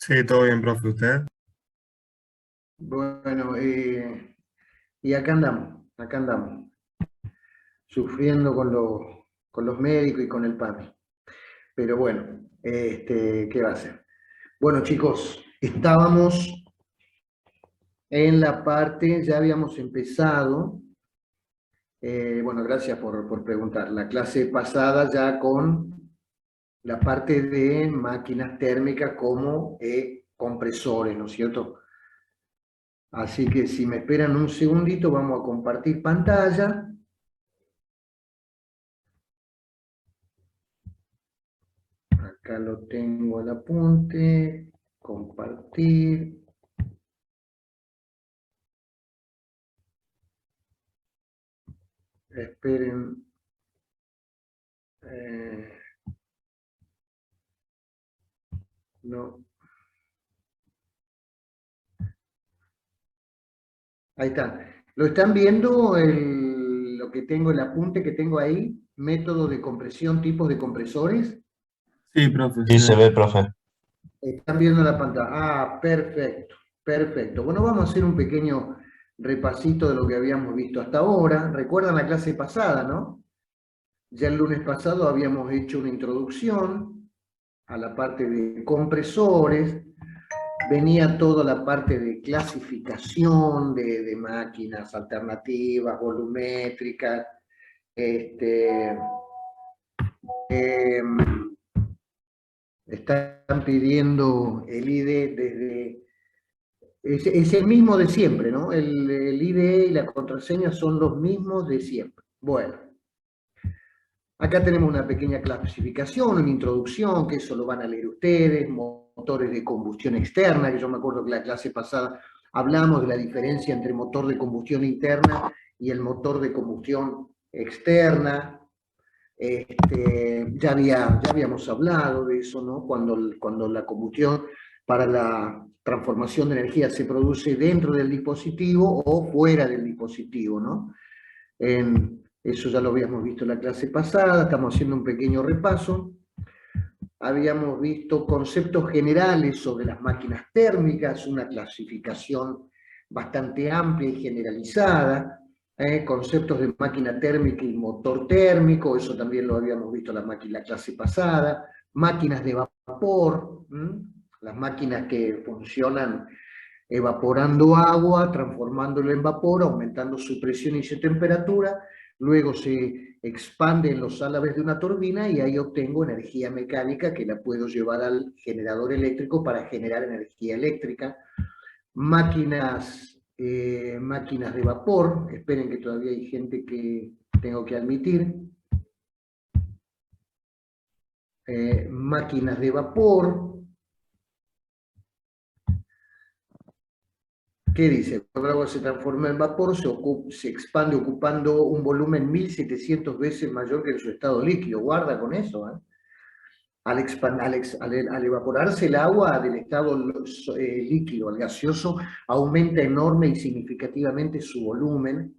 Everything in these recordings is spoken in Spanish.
Sí, todo bien, profe. ¿Usted? Bueno, y acá andamos, sufriendo con los médicos y con el padre. Pero bueno, ¿qué va a ser? Bueno, chicos, estábamos en la parte, ya habíamos empezado, bueno, gracias por preguntar, la clase pasada ya con la parte de máquinas térmicas como compresores, ¿no es cierto? Así que si me esperan un segundito, vamos a compartir pantalla. Acá lo tengo el apunte, compartir. Esperen. eh, no. Ahí está. ¿Lo están viendo lo que tengo, el apunte que tengo ahí? Método de compresión, tipos de compresores. Sí, profe, Sí, se se ve. ve, profe. Están viendo la pantalla. Ah, perfecto, perfecto. Bueno, vamos a hacer un pequeño repasito de lo que habíamos visto hasta ahora. ¿Recuerdan la clase pasada, no? Ya el lunes pasado habíamos hecho una introducción a la parte de compresores, venía toda la parte de clasificación de máquinas alternativas, volumétricas, eh, están pidiendo el IDE desde... Es el mismo de siempre, ¿no? El IDE y la contraseña son los mismos de siempre. Bueno, acá tenemos una pequeña clasificación, una introducción, que eso lo van a leer ustedes, motores de combustión externa, que yo me acuerdo que la clase pasada hablamos de la diferencia entre motor de combustión interna y el motor de combustión externa. Ya habíamos hablado de eso, ¿no? Cuando la combustión para la transformación de energía se produce dentro del dispositivo o fuera del dispositivo, ¿no? Eso ya lo habíamos visto en la clase pasada, estamos haciendo un pequeño repaso. Habíamos visto conceptos generales sobre las máquinas térmicas, una clasificación bastante amplia y generalizada, conceptos de máquina térmica y motor térmico, eso también lo habíamos visto en la clase pasada, máquinas de vapor, las máquinas que funcionan evaporando agua, transformándolo en vapor, aumentando su presión y su temperatura, luego se expande en los álabes de una turbina y ahí obtengo energía mecánica que la puedo llevar al generador eléctrico para generar energía eléctrica. Máquinas de vapor, esperen que todavía hay gente que tengo que admitir. Máquinas de vapor. ¿Qué dice? Cuando el agua se transforma en vapor, se expande ocupando un volumen 1700 veces mayor que en su estado líquido. Guarda con eso. Al evaporarse el agua del estado líquido al gaseoso, aumenta enorme y significativamente su volumen.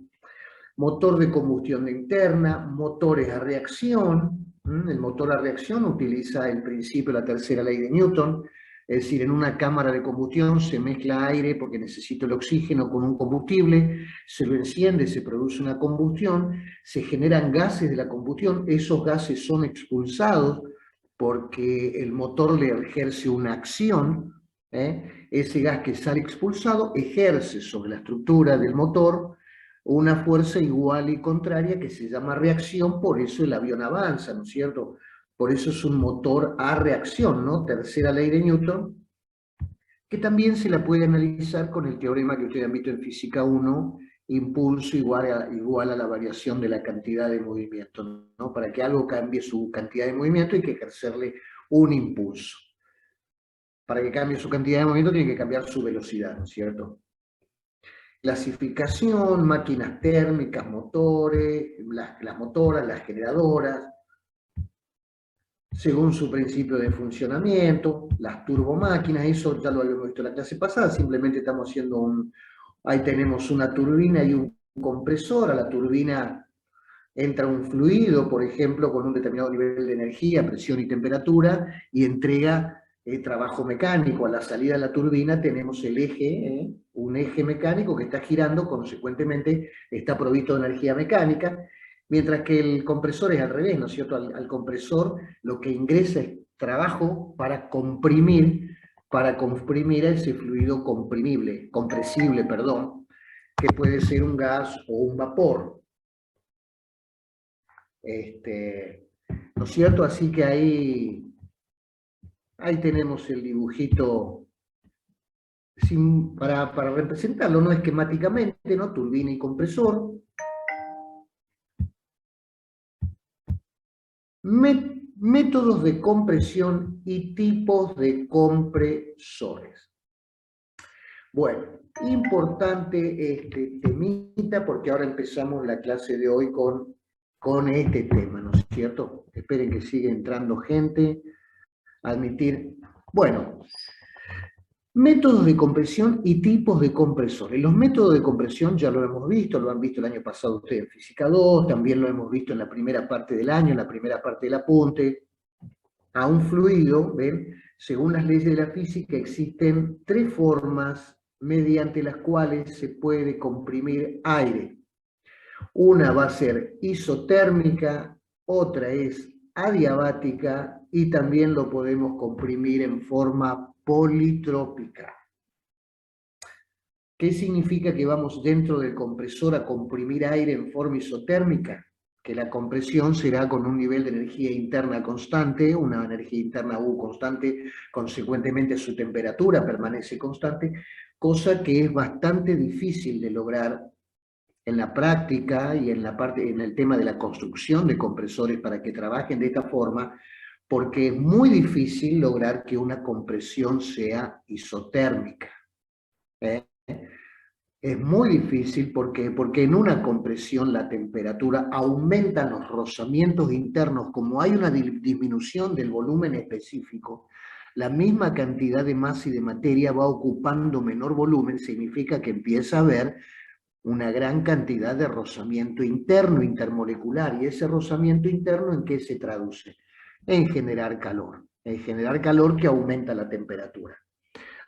Motor de combustión interna, motores a reacción. El motor a reacción utiliza el principio de la tercera ley de Newton. Es decir, en una cámara de combustión se mezcla aire porque necesito el oxígeno con un combustible, se lo enciende, se produce una combustión, se generan gases de la combustión, esos gases son expulsados porque el motor le ejerce una acción, ese gas que sale expulsado ejerce sobre la estructura del motor una fuerza igual y contraria que se llama reacción, por eso el avión avanza, ¿no es cierto? Por eso es un motor a reacción, ¿no? Tercera ley de Newton, que también se la puede analizar con el teorema que ustedes han visto en Física 1, impulso igual a la variación de la cantidad de movimiento, ¿no? Para que algo cambie su cantidad de movimiento hay que ejercerle un impulso. Para que cambie su cantidad de movimiento tiene que cambiar su velocidad, ¿no es cierto? Clasificación, máquinas térmicas, motores, las motoras, las generadoras, según su principio de funcionamiento, las turbomáquinas, eso ya lo habíamos visto en la clase pasada, simplemente estamos haciendo ahí tenemos una turbina y un compresor, a la turbina entra un fluido, por ejemplo, con un determinado nivel de energía, presión y temperatura, y entrega trabajo mecánico. A la salida de la turbina tenemos el eje, un eje mecánico que está girando, consecuentemente está provisto de energía mecánica, mientras que el compresor es al revés, ¿no es cierto? Al compresor lo que ingresa es trabajo para comprimir ese fluido compresible, perdón, que puede ser un gas o un vapor. ¿No es cierto? Así que ahí tenemos el dibujito para representarlo, no esquemáticamente, ¿no? Turbina y compresor. Métodos de compresión y tipos de compresores. Bueno, importante este temita, porque ahora empezamos la clase de hoy con este tema, ¿no es cierto? Esperen que siga entrando gente. Admitir. Bueno, métodos de compresión y tipos de compresores. Los métodos de compresión ya lo hemos visto, lo han visto el año pasado ustedes en Física 2, también lo hemos visto en la primera parte del año, en la primera parte del apunte. A un fluido, ¿ven? Según las leyes de la física, existen tres formas mediante las cuales se puede comprimir aire. Una va a ser isotérmica, otra es adiabática y también lo podemos comprimir en forma politrópica. ¿Qué significa que vamos dentro del compresor a comprimir aire en forma isotérmica? Que la compresión será con un nivel de energía interna constante, una energía interna U constante, consecuentemente su temperatura permanece constante, cosa que es bastante difícil de lograr en la práctica y en el tema de la construcción de compresores para que trabajen de esta forma, porque es muy difícil lograr que una compresión sea isotérmica. Es muy difícil porque en una compresión la temperatura aumenta los rozamientos internos, como hay una disminución del volumen específico, la misma cantidad de masa y de materia va ocupando menor volumen, significa que empieza a haber una gran cantidad de rozamiento interno, intermolecular, y ese rozamiento interno ¿en qué se traduce? En generar calor que aumenta la temperatura.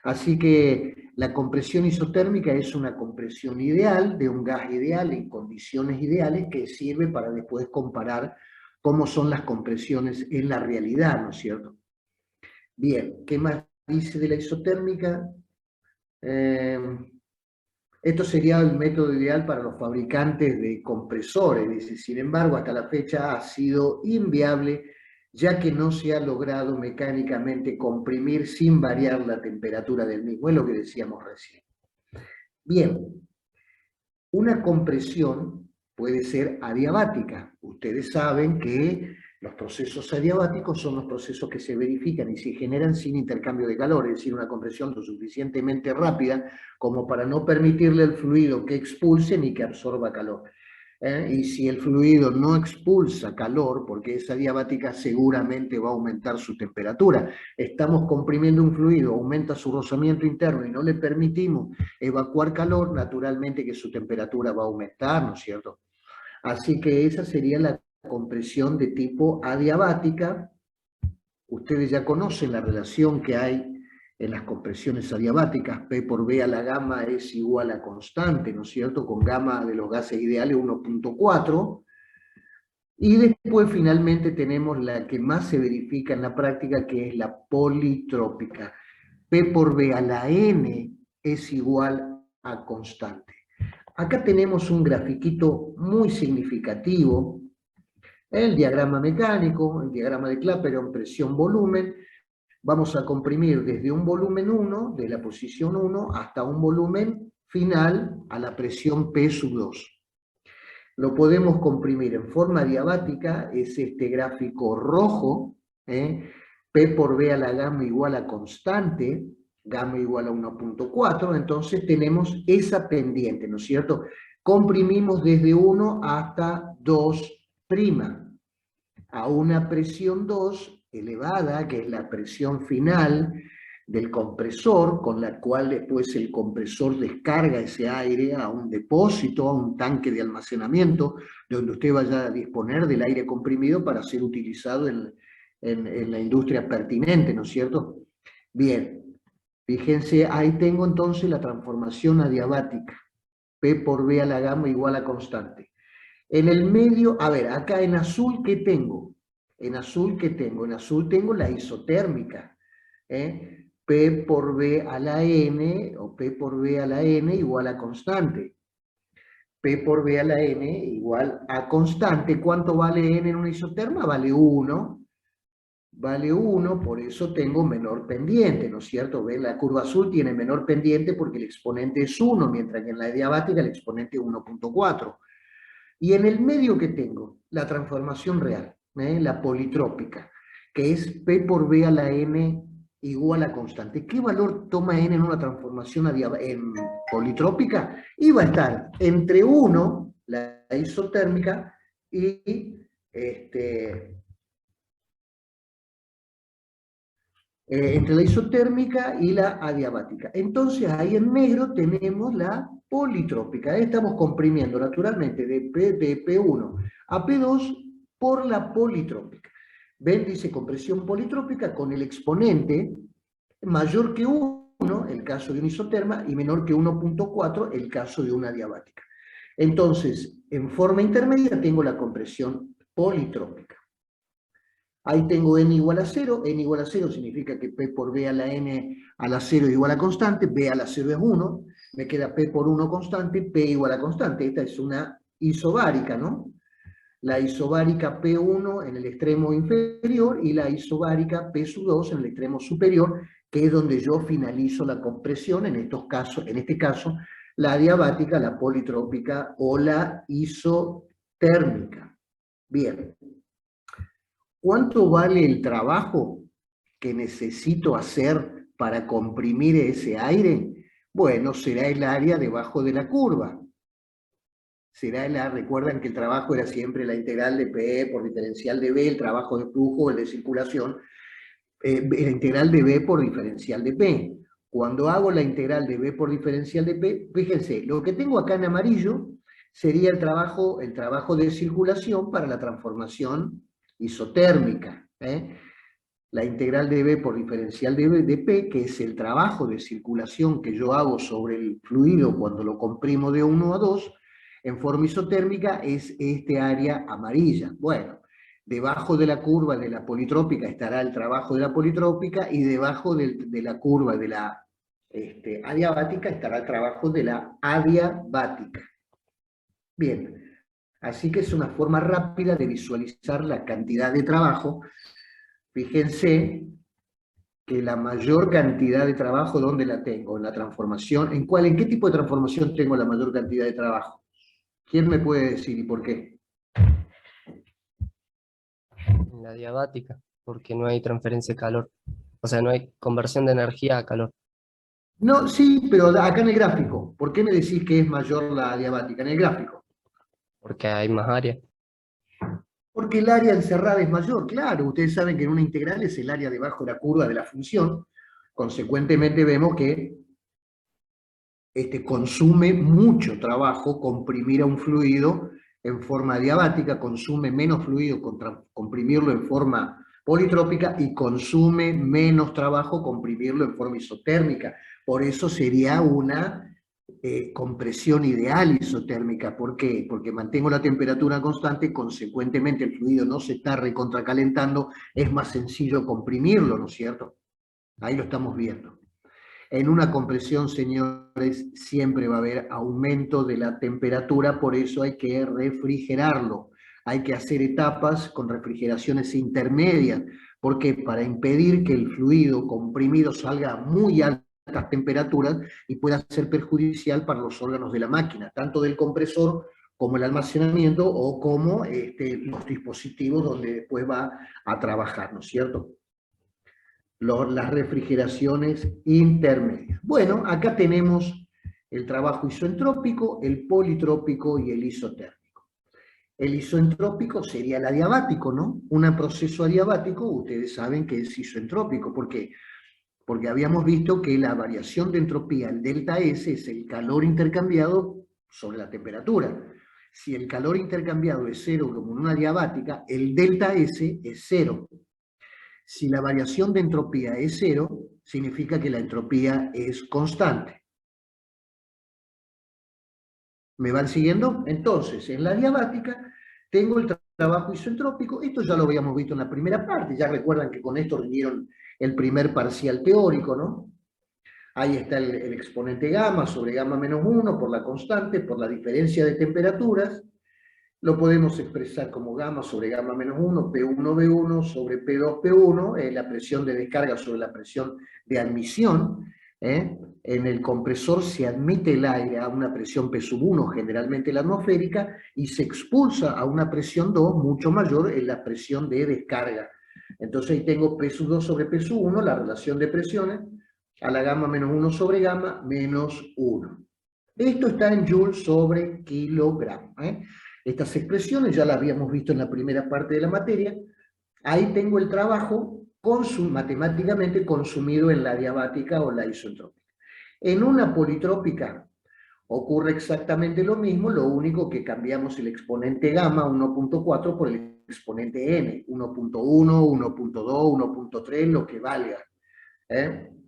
Así que la compresión isotérmica es una compresión ideal de un gas ideal en condiciones ideales que sirve para después comparar cómo son las compresiones en la realidad, ¿no es cierto? Bien, ¿qué más dice de la isotérmica? Esto sería el método ideal para los fabricantes de compresores, dice. Sin embargo, hasta la fecha ha sido inviable, ya que no se ha logrado mecánicamente comprimir sin variar la temperatura del mismo. Es lo que decíamos recién. Bien, una compresión puede ser adiabática. Ustedes saben que los procesos adiabáticos son los procesos que se verifican y se generan sin intercambio de calor, es decir, una compresión lo suficientemente rápida como para no permitirle al fluido que expulse ni que absorba calor. Y si el fluido no expulsa calor, porque es adiabática, seguramente va a aumentar su temperatura. Estamos comprimiendo un fluido, aumenta su rozamiento interno y no le permitimos evacuar calor, naturalmente que su temperatura va a aumentar, ¿no es cierto? Así que esa sería la compresión de tipo adiabática. Ustedes ya conocen la relación que hay en las compresiones adiabáticas. P por B a la gamma es igual a constante, ¿no es cierto? Con gamma de los gases ideales 1.4. Y después finalmente tenemos la que más se verifica en la práctica, que es la politrópica. P por B a la N es igual a constante. Acá tenemos un grafiquito muy significativo, el diagrama mecánico, el diagrama de Clapeyron, presión-volumen. Vamos a comprimir desde un volumen 1, de la posición 1, hasta un volumen final a la presión P sub 2. Lo podemos comprimir en forma adiabática, es este gráfico rojo, P por B a la gamma igual a constante, gamma igual a 1.4, entonces tenemos esa pendiente, ¿no es cierto? Comprimimos desde 1 hasta 2', a una presión 2 elevada, que es la presión final del compresor, con la cual después el compresor descarga ese aire a un depósito, a un tanque de almacenamiento, donde usted vaya a disponer del aire comprimido para ser utilizado en la industria pertinente, ¿no es cierto? Bien, fíjense, ahí tengo entonces la transformación adiabática. P por B a la gamma igual a constante. En el medio, a ver, acá en azul, ¿qué tengo? En azul, ¿qué tengo? En azul tengo la isotérmica. P por B a la N, o P por B a la N igual a constante. P por B a la N igual a constante. ¿Cuánto vale N en una isoterma? Vale 1. Vale 1, por eso tengo menor pendiente, ¿no es cierto? ¿Ven? La curva azul tiene menor pendiente porque el exponente es 1, mientras que en la adiabática el exponente es 1.4. Y en el medio que tengo, la transformación real, la politrópica, que es P por B a la N igual a constante. ¿Qué valor toma N en una transformación en politrópica? Y va a estar entre 1, la isotérmica, y entre la isotérmica y la adiabática. Entonces ahí en negro tenemos la politrópica. Ahí estamos comprimiendo naturalmente de P1 a P2 por la politrópica. ¿Ven? Dice compresión politrópica con el exponente mayor que 1, el caso de una isoterma, y menor que 1.4, el caso de una adiabática. Entonces, en forma intermedia tengo la compresión politrópica. Ahí tengo n igual a 0, n igual a 0 significa que p por b a la n a la 0 es igual a constante, b a la 0 es 1, me queda p por 1 constante, p igual a constante. Esta es una isobárica, ¿no? La isobárica P1 en el extremo inferior y la isobárica P2 en el extremo superior, que es donde yo finalizo la compresión, en este caso, la adiabática, la politrópica o la isotérmica. Bien. ¿Cuánto vale el trabajo que necesito hacer para comprimir ese aire? Bueno, será el área debajo de la curva. Recuerdan que el trabajo era siempre la integral de P por diferencial de B, el trabajo de flujo, el de circulación, la integral de B por diferencial de P. Cuando hago la integral de B por diferencial de P, fíjense, lo que tengo acá en amarillo sería el trabajo de circulación para la transformación isotérmica. La integral de B por diferencial de P, que es el trabajo de circulación que yo hago sobre el fluido cuando lo comprimo de 1 a 2, en forma isotérmica, es este área amarilla. Bueno, debajo de la curva de la politrópica estará el trabajo de la politrópica y debajo de la curva de la adiabática estará el trabajo de la adiabática. Bien, así que es una forma rápida de visualizar la cantidad de trabajo. Fíjense que la mayor cantidad de trabajo, ¿dónde la tengo? En la transformación. ¿En qué tipo de transformación tengo la mayor cantidad de trabajo? ¿Quién me puede decir y por qué? En la diabática, porque no hay transferencia de calor. O sea, no hay conversión de energía a calor. No, sí, pero acá en el gráfico. ¿Por qué me decís que es mayor la diabática? En el gráfico. Porque hay más área. Porque el área encerrada es mayor, claro. Ustedes saben que en una integral es el área debajo de la curva de la función. Consecuentemente vemos que consume mucho trabajo comprimir a un fluido en forma diabática, consume menos fluido comprimirlo en forma politrópica y consume menos trabajo comprimirlo en forma isotérmica. Por eso sería una compresión ideal isotérmica. ¿Por qué? Porque mantengo la temperatura constante, consecuentemente el fluido no se está recontracalentando, es más sencillo comprimirlo, ¿no es cierto? Ahí lo estamos viendo. En una compresión, señores, siempre va a haber aumento de la temperatura, por eso hay que refrigerarlo. Hay que hacer etapas con refrigeraciones intermedias, porque para impedir que el fluido comprimido salga a muy altas temperaturas y pueda ser perjudicial para los órganos de la máquina, tanto del compresor como el almacenamiento o como los dispositivos donde después va a trabajar, ¿no es cierto? Las refrigeraciones intermedias. Bueno, acá tenemos el trabajo isentrópico, el politrópico y el isotérmico. El isentrópico sería el adiabático, ¿no? Un proceso adiabático, ustedes saben que es isentrópico. ¿Por qué? Porque habíamos visto que la variación de entropía, el delta S, es el calor intercambiado sobre la temperatura. Si el calor intercambiado es cero como en una adiabática, el delta S es cero. Si la variación de entropía es cero, significa que la entropía es constante. ¿Me van siguiendo? Entonces, en la adiabática tengo el trabajo isentrópico. Esto ya lo habíamos visto en la primera parte. Ya recuerdan que con esto rindieron el primer parcial teórico, ¿no? Ahí está el exponente gamma sobre gamma menos 1 por la constante, por la diferencia de temperaturas. Lo podemos expresar como gamma sobre gamma menos 1, P1V1 sobre P2P1, la presión de descarga sobre la presión de admisión. En el compresor se admite el aire a una presión P1, generalmente la atmosférica, y se expulsa a una presión 2 mucho mayor en la presión de descarga. Entonces ahí tengo P2 sobre P1, la relación de presiones, a la gamma menos 1 sobre gamma menos 1. Esto está en joules sobre kilogramo. Estas expresiones ya las habíamos visto en la primera parte de la materia. Ahí tengo el trabajo matemáticamente consumido en la adiabática o la isotrópica. En una politrópica ocurre exactamente lo mismo, lo único que cambiamos el exponente gamma 1.4 por el exponente n, 1.1, 1.2, 1.3, lo que valga.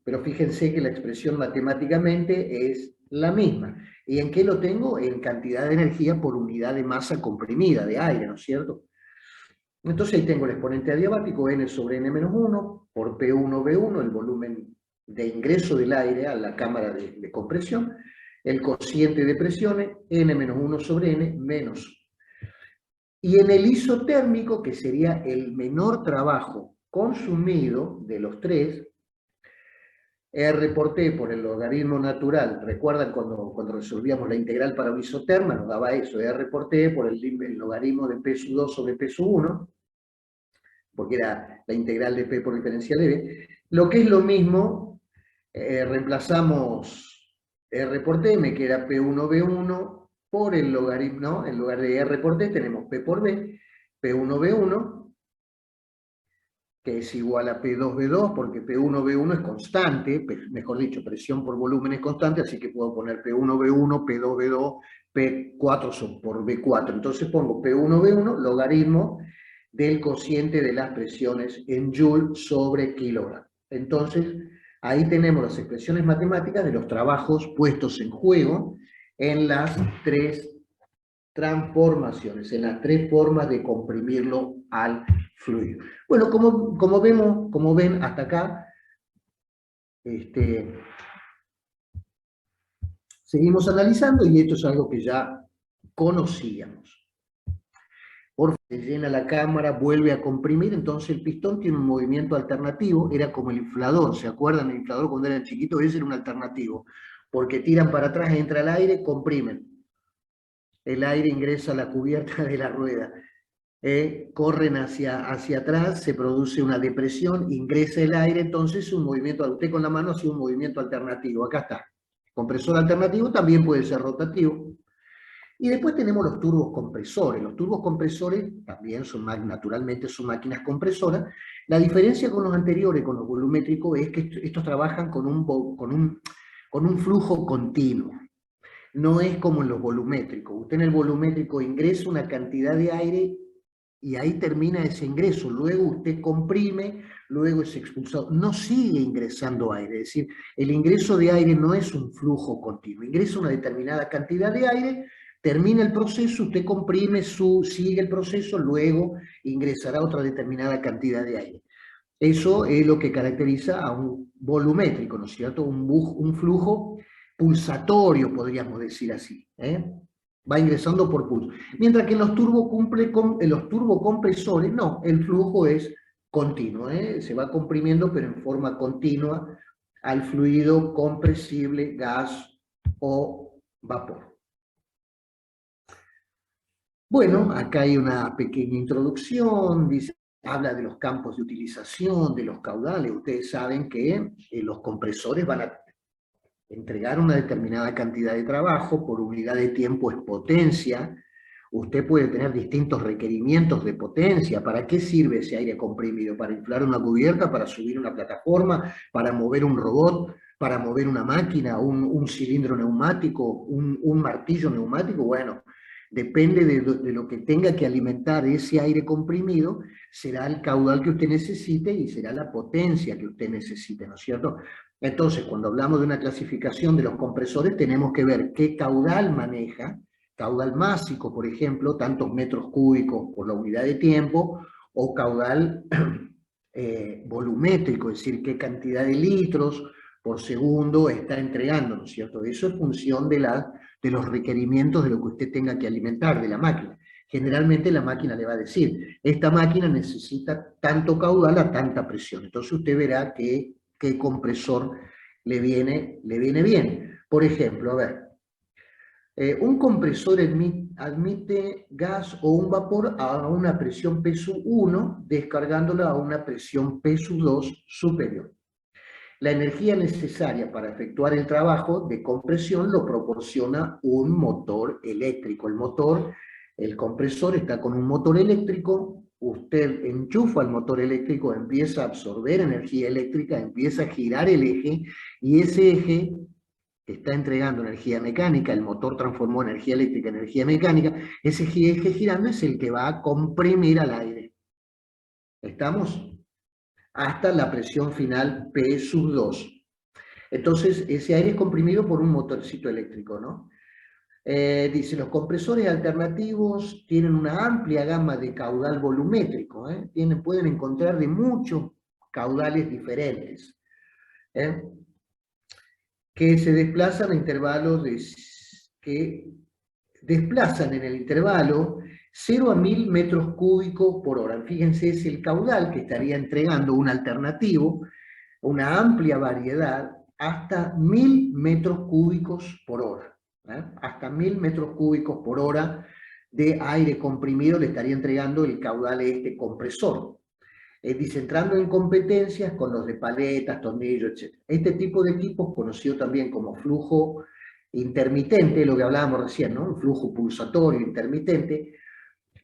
Pero fíjense que la expresión matemáticamente es la misma. ¿Y en qué lo tengo? En cantidad de energía por unidad de masa comprimida, de aire, ¿no es cierto? Entonces ahí tengo el exponente adiabático, n sobre n-1, por P1V1, el volumen de ingreso del aire a la cámara de compresión, el cociente de presiones, n-1 sobre n menos. Y en el isotérmico, que sería el menor trabajo consumido de los tres, R por T por el logaritmo natural, ¿recuerdan cuando resolvíamos la integral para un isoterma? Nos daba eso, R por T por el logaritmo de P2 sobre P1, porque era la integral de P por diferencial de B. Lo que es lo mismo, reemplazamos R por T, me queda P1V1 por el logaritmo, ¿no? En lugar de R por T tenemos P por B, P1V1, que es igual a P2V2, porque P1V1 es constante, mejor dicho, presión por volumen es constante, así que puedo poner P1V1, P2V2, P4 por B4. Entonces pongo P1V1, logaritmo del cociente de las presiones en Joule sobre kilogramo. Entonces, ahí tenemos las expresiones matemáticas de los trabajos puestos en juego en las tres transformaciones, en las tres formas de comprimirlo al fluido. Bueno, como ven hasta acá, seguimos analizando y esto es algo que ya conocíamos. Se llena la cámara, vuelve a comprimir, entonces el pistón tiene un movimiento alternativo, era como el inflador, ¿se acuerdan? El inflador cuando eran chiquitos, ese era un alternativo, porque tiran para atrás, entra el aire, comprimen. El aire ingresa a la cubierta de la rueda. Corren hacia atrás, se produce una depresión, ingresa el aire, entonces un movimiento, usted con la mano hace un movimiento alternativo, acá está. Compresor alternativo también puede ser rotativo. Y después tenemos los turbocompresores. Los turbocompresores también naturalmente son máquinas compresoras. La diferencia con los anteriores, con los volumétricos, es que estos trabajan con un flujo continuo. No es como en los volumétricos. Usted en el volumétrico ingresa una cantidad de aire y ahí termina ese ingreso. Luego usted comprime, luego es expulsado. No sigue ingresando aire. Es decir, el ingreso de aire no es un flujo continuo. Ingresa una determinada cantidad de aire, termina el proceso, usted comprime, sigue el proceso, luego ingresará otra determinada cantidad de aire. Eso es lo que caracteriza a un volumétrico, ¿no es cierto? Un flujo pulsatorio, podríamos decir así. Va ingresando por pulso. Mientras que en los turbocompresores, no, el flujo es continuo, se va comprimiendo, pero en forma continua al fluido compresible, gas o vapor. Bueno, acá hay una pequeña introducción, habla de los campos de utilización, de los caudales. Ustedes saben que los compresores van a entregar una determinada cantidad de trabajo, por unidad de tiempo es potencia. Usted puede tener distintos requerimientos de potencia. ¿Para qué sirve ese aire comprimido? ¿Para inflar una cubierta? ¿Para subir una plataforma? ¿Para mover un robot? ¿Para mover una máquina? ¿Un cilindro neumático? ¿Un martillo neumático? Bueno, Depende de lo que tenga que alimentar ese aire comprimido, será el caudal que usted necesite y será la potencia que usted necesite, ¿no es cierto? Entonces, cuando hablamos de una clasificación de los compresores, tenemos que ver qué caudal maneja, caudal másico, por ejemplo, tantos metros cúbicos por la unidad de tiempo, o caudal volumétrico, es decir, qué cantidad de litros por segundo está entregando, ¿no es cierto? Eso es función de los requerimientos de lo que usted tenga que alimentar de la máquina. Generalmente la máquina le va a decir, esta máquina necesita tanto caudal a tanta presión. Entonces usted verá qué compresor le viene bien. Por ejemplo, a ver, un compresor admite gas o un vapor a una presión P1, descargándola a una presión P2 superior. La energía necesaria para efectuar el trabajo de compresión lo proporciona un motor eléctrico. El compresor está con un motor eléctrico, usted enchufa el motor eléctrico, empieza a absorber energía eléctrica, empieza a girar el eje, y ese eje está entregando energía mecánica, el motor transformó energía eléctrica en energía mecánica, ese eje girando es el que va a comprimir al aire. ¿Estamos? Hasta la presión final P2. Entonces, ese aire es comprimido por un motorcito eléctrico, ¿no? Dice, los compresores alternativos tienen una amplia gama de caudal volumétrico, pueden encontrar de muchos caudales diferentes, que se desplazan a intervalos que desplazan en el intervalo 0 a 1000 metros cúbicos por hora. Fíjense, es el caudal que estaría entregando un alternativo, una amplia variedad, hasta 1000 metros cúbicos por hora. Hasta 1000 metros cúbicos por hora de aire comprimido le estaría entregando el caudal de este compresor. Dice, entrando en competencias con los de paletas, tornillos, etc. Este tipo de equipos, conocido también como flujo intermitente, lo que hablábamos recién, ¿no? Un flujo pulsatorio intermitente,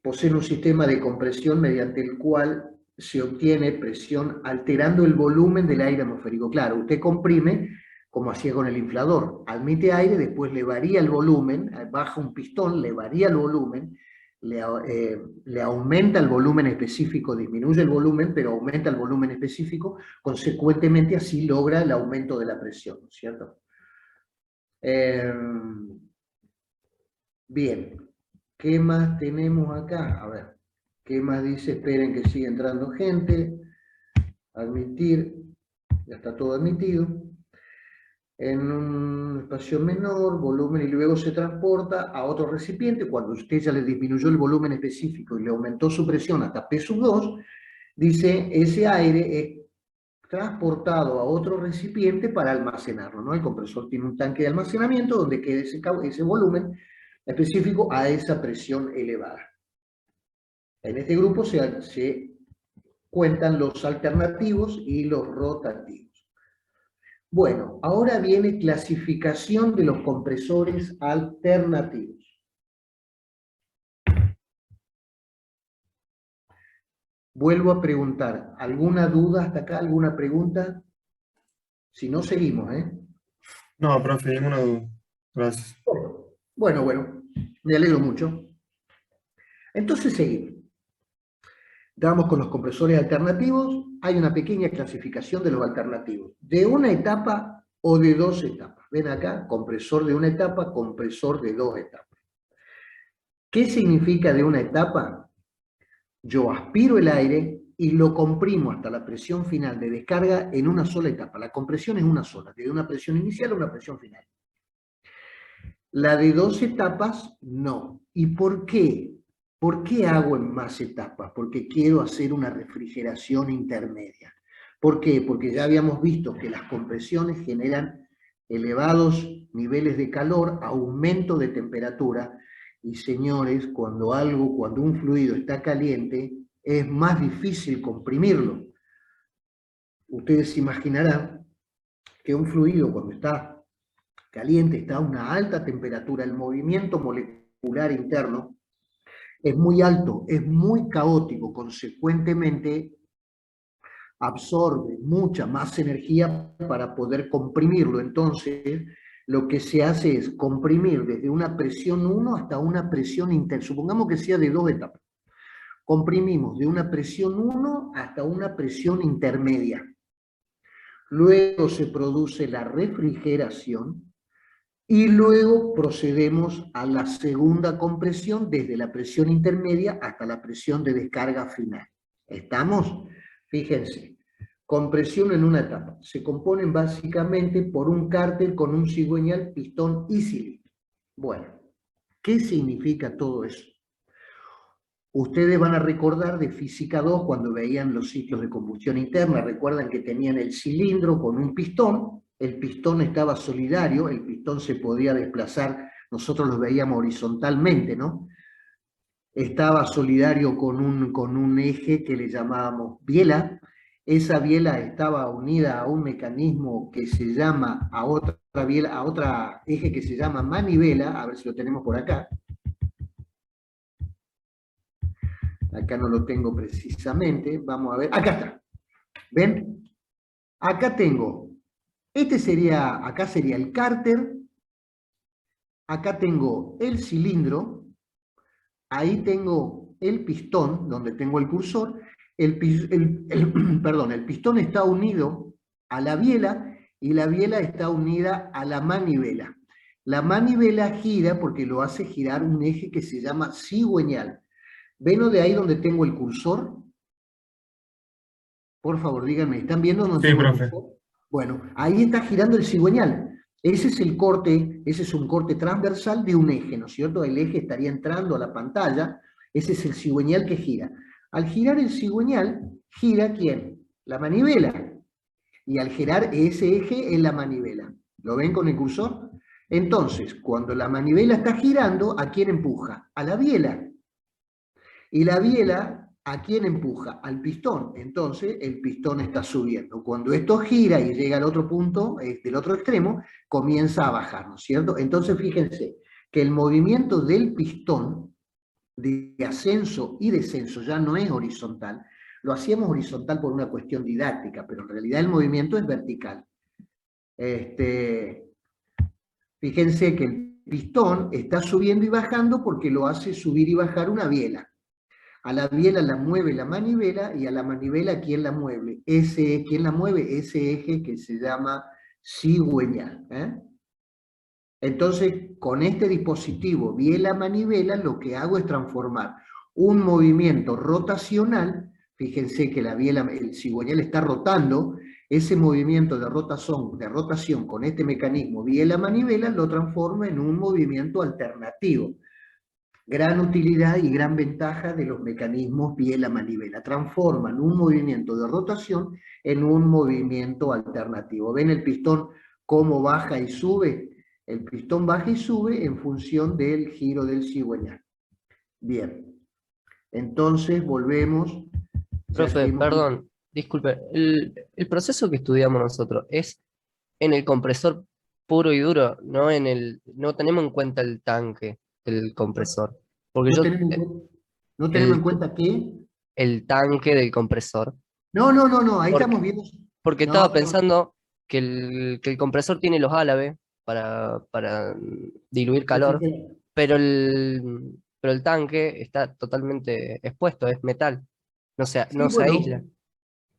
poseen un sistema de compresión mediante el cual se obtiene presión alterando el volumen del aire atmosférico. Claro, usted comprime, como hacía con el inflador, admite aire, después le varía el volumen, baja un pistón, le varía el volumen, le aumenta el volumen específico, disminuye el volumen, pero aumenta el volumen específico, consecuentemente así logra el aumento de la presión, ¿no es cierto? Bien, ¿qué más tenemos acá? A ver, ¿qué más dice? Esperen que siga entrando gente. Admitir, ya está todo admitido. En un espacio menor, volumen, y luego se transporta a otro recipiente. Cuando usted ya le disminuyó el volumen específico y le aumentó su presión hasta P2, dice, ese aire es transportado a otro recipiente para almacenarlo, ¿no? El compresor tiene un tanque de almacenamiento donde queda ese volumen específico a esa presión elevada. En este grupo se cuentan los alternativos y los rotativos. Bueno, ahora viene clasificación de los compresores alternativos. Vuelvo a preguntar, ¿alguna duda hasta acá? ¿Alguna pregunta? Si no, seguimos, ¿eh? No, profe, ninguna duda. Gracias. Bueno, me alegro mucho. Entonces seguimos. Vamos con los compresores alternativos. Hay una pequeña clasificación de los alternativos, de una etapa o de dos etapas. Ven acá, compresor de una etapa, compresor de dos etapas. ¿Qué significa de una etapa? Yo aspiro el aire y lo comprimo hasta la presión final de descarga en una sola etapa. La compresión es una sola, desde una presión inicial a una presión final. La de dos etapas, no. ¿Y por qué? ¿Por qué hago en más etapas? Porque quiero hacer una refrigeración intermedia. ¿Por qué? Porque ya habíamos visto que las compresiones generan elevados niveles de calor, aumento de temperatura, y señores, cuando un fluido está caliente, es más difícil comprimirlo. Ustedes se imaginarán que un fluido cuando está caliente, está a una alta temperatura, el movimiento molecular interno es muy alto, es muy caótico, consecuentemente absorbe mucha más energía para poder comprimirlo. Entonces, lo que se hace es comprimir desde una presión 1 hasta una presión interna. Supongamos que sea de 2 etapas. Comprimimos de una presión 1 hasta una presión intermedia. Luego se produce la refrigeración y luego procedemos a la segunda compresión desde la presión intermedia hasta la presión de descarga final. ¿Estamos? Fíjense, compresión en una etapa. Se componen básicamente por un cárter con un cigüeñal, pistón y cilindro. Bueno, ¿qué significa todo eso? Ustedes van a recordar de Física 2 cuando veían los ciclos de combustión interna, recuerdan que tenían el cilindro con un pistón, el pistón estaba solidario, el pistón se podía desplazar, nosotros lo veíamos horizontalmente, ¿no? Estaba solidario con un eje que le llamábamos biela, esa biela estaba unida a un mecanismo que se llama, a otra biela, a otro eje que se llama manivela, a ver si lo tenemos por acá. Acá no lo tengo precisamente, vamos a ver, acá está, ¿ven? Acá tengo, acá sería el cárter, acá tengo el cilindro, ahí tengo el pistón, donde tengo el cursor, perdón, el pistón está unido a la biela y la biela está unida a la manivela. La manivela gira porque lo hace girar un eje que se llama cigüeñal. ¿Ven de ahí donde tengo el cursor? Por favor, díganme, ¿están viendo dónde Sí, tengo el profe. cursor? Bueno, ahí está girando el cigüeñal. Ese es el corte, ese es un corte transversal de un eje, ¿no es cierto? El eje estaría entrando a la pantalla, ese es el cigüeñal que gira. Al girar el cigüeñal, ¿gira quién? La manivela. Y al girar ese eje es la manivela. ¿Lo ven con el cursor? Entonces, cuando la manivela está girando, ¿a quién empuja? A la biela. Y la biela, ¿a quién empuja? Al pistón. Entonces, el pistón está subiendo. Cuando esto gira y llega al otro punto, del otro extremo, comienza a bajar, ¿no es cierto? Entonces, fíjense que el movimiento del pistón de ascenso y descenso ya no es horizontal. Lo hacíamos horizontal por una cuestión didáctica, pero en realidad el movimiento es vertical. Fíjense que el pistón está subiendo y bajando porque lo hace subir y bajar una biela. A la biela la mueve la manivela y a la manivela ¿quién la mueve? ¿Quién la mueve? Ese eje que se llama cigüeñal. Entonces, con este dispositivo biela-manivela, lo que hago es transformar un movimiento rotacional, fíjense que el cigüeñal está rotando, ese movimiento de rotación con este mecanismo biela-manivela lo transformo en un movimiento alternativo. Gran utilidad y gran ventaja de los mecanismos biela-manivela. Transforman un movimiento de rotación en un movimiento alternativo. ¿Ven el pistón cómo baja y sube? El pistón baja y sube en función del giro del cigüeñal. Bien. Entonces volvemos. Profe, perdón, disculpe, el proceso que estudiamos nosotros es en el compresor puro y duro, no tenemos en cuenta el tanque del compresor. Porque No tenemos, no tenemos en el, cuenta que... el tanque del compresor. No, ahí Porque, estamos viendo... porque No, estaba pensando que el compresor tiene los álabes para diluir calor, pero el tanque está totalmente expuesto, es metal, sí, no se bueno, aísla.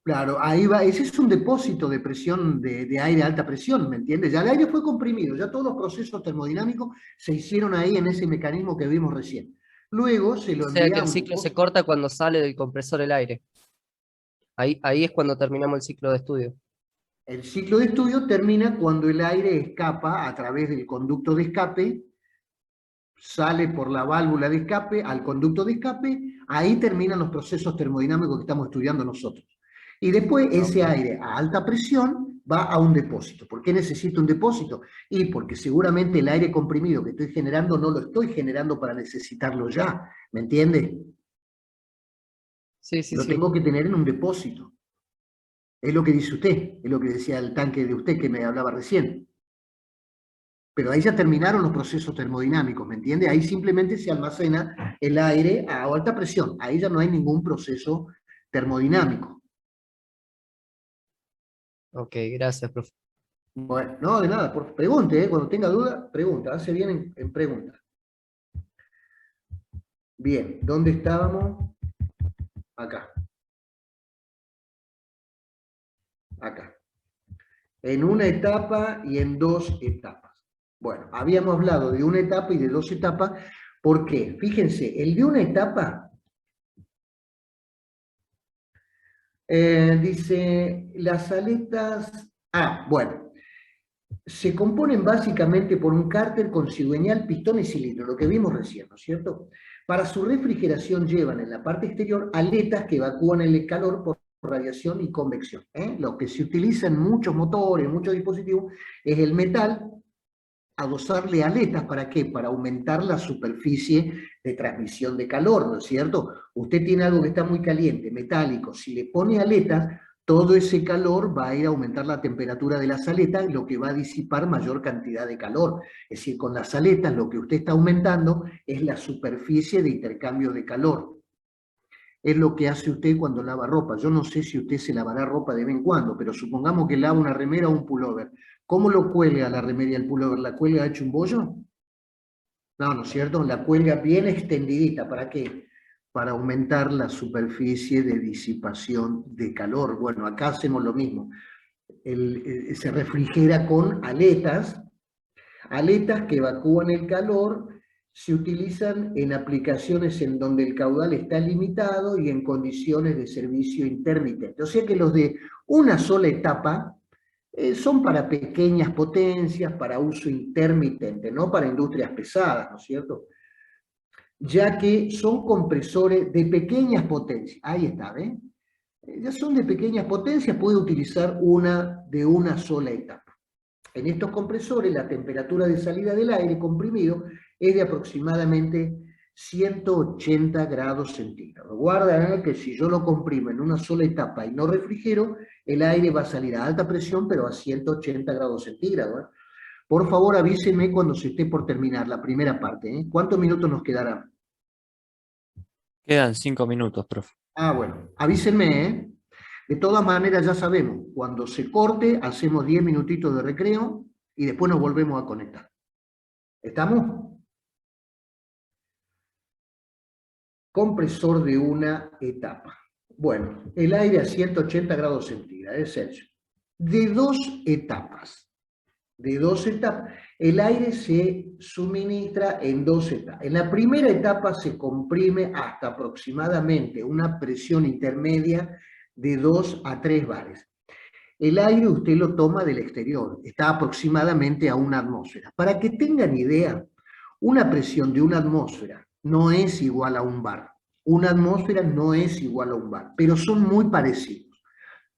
claro, ahí va, ese es un depósito de presión, de aire a alta presión, ¿me entiendes? Ya el aire fue comprimido, ya todos los procesos termodinámicos se hicieron ahí en ese mecanismo que vimos recién. Luego se O lo sea que envía a el un ciclo se depósito. corta cuando sale del compresor el aire. Ahí es cuando terminamos el ciclo de estudio. El ciclo de estudio termina cuando el aire escapa a través del conducto de escape, sale por la válvula de escape al conducto de escape, ahí terminan los procesos termodinámicos que estamos estudiando nosotros. Y después ese Ok. aire a alta presión va a un depósito. ¿Por qué necesito un depósito? Y porque seguramente el aire comprimido que estoy generando no lo estoy generando para necesitarlo ya, ¿me entiende? Sí, sí, Lo sí. tengo que tener en un depósito. Es lo que dice usted, es lo que decía el tanque de usted que me hablaba recién. Pero ahí ya terminaron los procesos termodinámicos, ¿me entiende? Ahí simplemente se almacena el aire a alta presión. Ahí ya no hay ningún proceso termodinámico. Ok, gracias, profe. Bueno, no, de nada, pregunte, cuando tenga duda, pregunta, hace bien en pregunta. Bien, ¿dónde estábamos? Acá. Acá. En una etapa y en dos etapas. Bueno, habíamos hablado de una etapa y de dos etapas. ¿Por qué? Fíjense, el de una etapa dice las aletas. Bueno, se componen básicamente por un cárter con cigüeñal, pistón y cilindro, lo que vimos recién, ¿no es cierto? Para su refrigeración llevan en la parte exterior aletas que evacúan el calor por radiación y convección. Lo que se utiliza en muchos motores, en muchos dispositivos, es el metal, adosarle aletas, ¿para qué? Para aumentar la superficie de transmisión de calor, ¿no es cierto? Usted tiene algo que está muy caliente, metálico, si le pone aletas, todo ese calor va a ir a aumentar la temperatura de las aletas, lo que va a disipar mayor cantidad de calor. Es decir, con las aletas lo que usted está aumentando es la superficie de intercambio de calor. Es lo que hace usted cuando lava ropa. Yo no sé si usted se lavará ropa de vez en cuando, pero supongamos que lava una remera o un pullover. ¿Cómo lo cuelga la remera y el pullover? ¿La cuelga hecho un bollo? No, ¿no es cierto? La cuelga bien extendidita. ¿Para qué? Para aumentar la superficie de disipación de calor. Bueno, acá hacemos lo mismo. Se refrigera con aletas que evacúan el calor, se utilizan en aplicaciones en donde el caudal está limitado y en condiciones de servicio intermitente. O sea que los de una sola etapa son para pequeñas potencias, para uso intermitente, no para industrias pesadas, ¿no es cierto? Ya que son compresores de pequeñas potencias. Ahí está, ¿ven? Ya son de pequeñas potencias, puede utilizar una de una sola etapa. En estos compresores, la temperatura de salida del aire comprimido es de aproximadamente 180 grados centígrados. Guarda que si yo lo comprimo en una sola etapa y no refrigero, el aire va a salir a alta presión, pero a 180 grados centígrados. Por favor, avísenme cuando se esté por terminar la primera parte. ¿Cuántos minutos nos quedarán? Quedan 5 minutos, profe. Bueno, avísenme, De todas maneras, ya sabemos, cuando se corte, hacemos 10 minutitos de recreo y después nos volvemos a conectar. ¿Estamos? Compresor de una etapa. Bueno, el aire a 180 grados centígrados, es Celsius. De dos etapas. El aire se suministra en dos etapas. En la primera etapa se comprime hasta aproximadamente una presión intermedia de 2 a 3 bares. El aire usted lo toma del exterior, está aproximadamente a una atmósfera. Para que tengan idea, una presión de una atmósfera no es igual a un bar. Una atmósfera no es igual a un bar, pero son muy parecidos.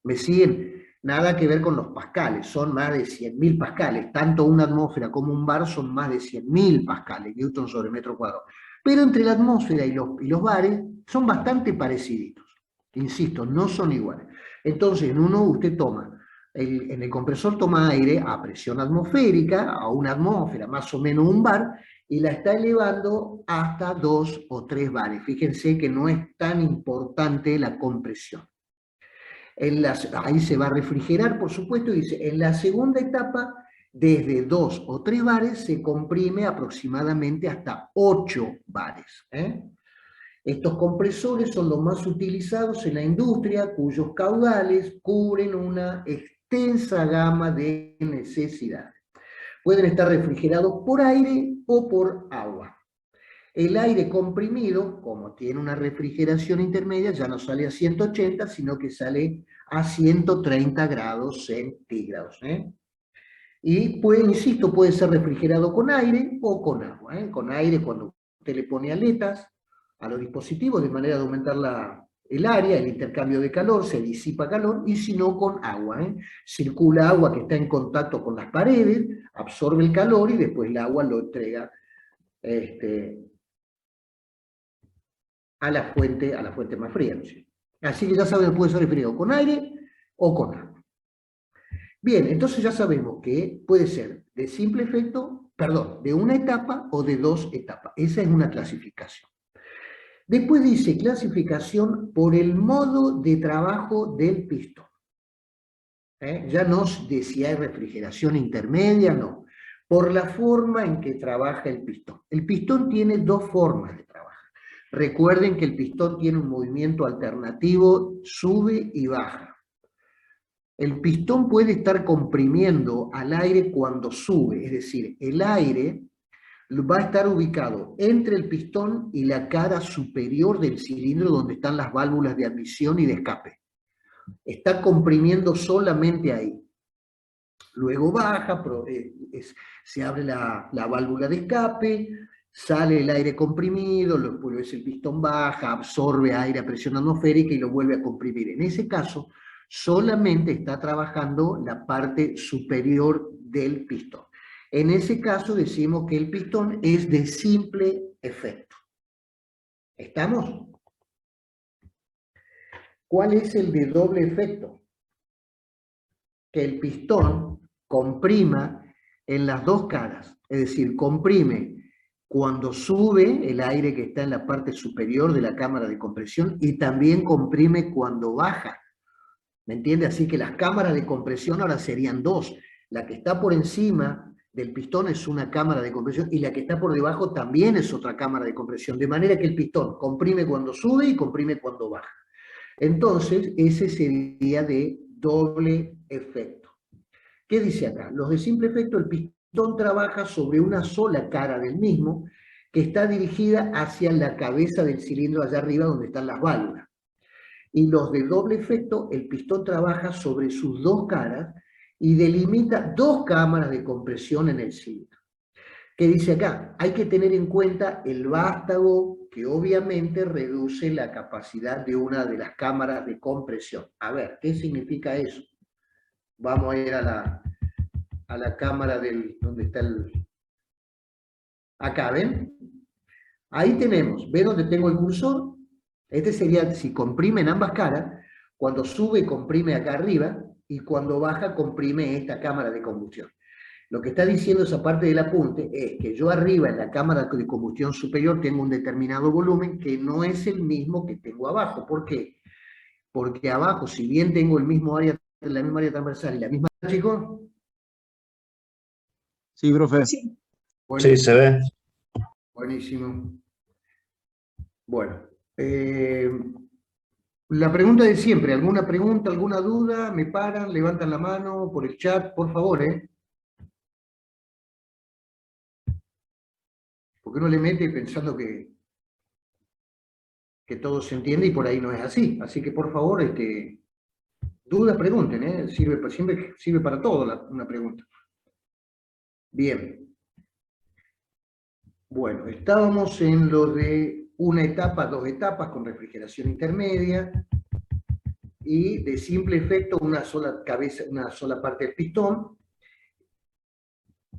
¿Me siguen? Nada que ver con los pascales, son más de 100.000 pascales. Tanto una atmósfera como un bar son más de 100.000 pascales, newton sobre metro cuadrado. Pero entre la atmósfera y los bares son bastante parecidos. Insisto, no son iguales. Entonces, en uno usted toma, en el compresor toma aire a presión atmosférica, a una atmósfera, más o menos un bar, y la está elevando hasta 2 o 3 bares. Fíjense que no es tan importante la compresión. Ahí se va a refrigerar, por supuesto, y dice, en la segunda etapa, desde 2 o 3 bares se comprime aproximadamente hasta 8 bares. Estos compresores son los más utilizados en la industria, cuyos caudales cubren una extensa gama de necesidades. Pueden estar refrigerados por aire o por agua. El aire comprimido, como tiene una refrigeración intermedia, ya no sale a 180, sino que sale a 130 grados centígrados. Y insisto, puede ser refrigerado con aire o con agua. Con aire, cuando usted le pone aletas a los dispositivos, de manera de aumentar el área, el intercambio de calor, se disipa calor, y si no, con agua. Circula agua que está en contacto con las paredes, absorbe el calor y después el agua lo entrega a la fuente más fría. ¿No? Así que ya saben, puede ser refrigerado con aire o con agua. Bien, entonces ya sabemos que puede ser de simple efecto, de una etapa o de dos etapas. Esa es una clasificación. Después dice clasificación por el modo de trabajo del pistón. Ya no de si hay refrigeración intermedia, no. Por la forma en que trabaja el pistón. El pistón tiene dos formas de trabajar. Recuerden que el pistón tiene un movimiento alternativo, sube y baja. El pistón puede estar comprimiendo al aire cuando sube, es decir, el aire va a estar ubicado entre el pistón y la cara superior del cilindro donde están las válvulas de admisión y de escape. Está comprimiendo solamente ahí. Luego baja, se abre la válvula de escape, sale el aire comprimido, luego el pistón baja, absorbe aire a presión atmosférica y lo vuelve a comprimir. En ese caso, solamente está trabajando la parte superior del pistón. En ese caso decimos que el pistón es de simple efecto. ¿Estamos? ¿Cuál es el de doble efecto? Que el pistón comprima en las dos caras, es decir, comprime cuando sube el aire que está en la parte superior de la cámara de compresión y también comprime cuando baja. ¿Me entiende? Así que las cámaras de compresión ahora serían dos. La que está por encima del pistón es una cámara de compresión y la que está por debajo también es otra cámara de compresión, de manera que el pistón comprime cuando sube y comprime cuando baja. Entonces, ese sería de doble efecto. ¿Qué dice acá? Los de simple efecto, el pistón trabaja sobre una sola cara del mismo que está dirigida hacia la cabeza del cilindro allá arriba donde están las válvulas. Y los de doble efecto, el pistón trabaja sobre sus dos caras y delimita dos cámaras de compresión en el cilindro. ¿Qué dice acá? Hay que tener en cuenta el vástago que obviamente reduce la capacidad de una de las cámaras de compresión. A ver, ¿qué significa eso? Vamos a ir a la cámara donde está acá, ¿ven? Ahí tenemos, ¿ven donde tengo el cursor? Este sería, si comprime en ambas caras, cuando sube comprime acá arriba y cuando baja comprime esta cámara de combustión. Lo que está diciendo esa parte del apunte es que yo arriba en la cámara de combustión superior tengo un determinado volumen que no es el mismo que tengo abajo. ¿Por qué? Porque abajo, si bien tengo la misma área transversal y la misma... ¿Chicos? Sí, profe. Sí, Buenísimo. se ve. Buenísimo. Bueno, la pregunta de siempre, ¿alguna pregunta, alguna duda? ¿Me paran, levantan la mano por el chat? Por favor, Porque uno le mete pensando que todo se entiende y por ahí no es así. Así que por favor, dudas, pregunten, siempre sirve para todo una pregunta. Bien. Bueno, estábamos en lo de una etapa, dos etapas con refrigeración intermedia y de simple efecto una sola cabeza, una sola parte del pistón,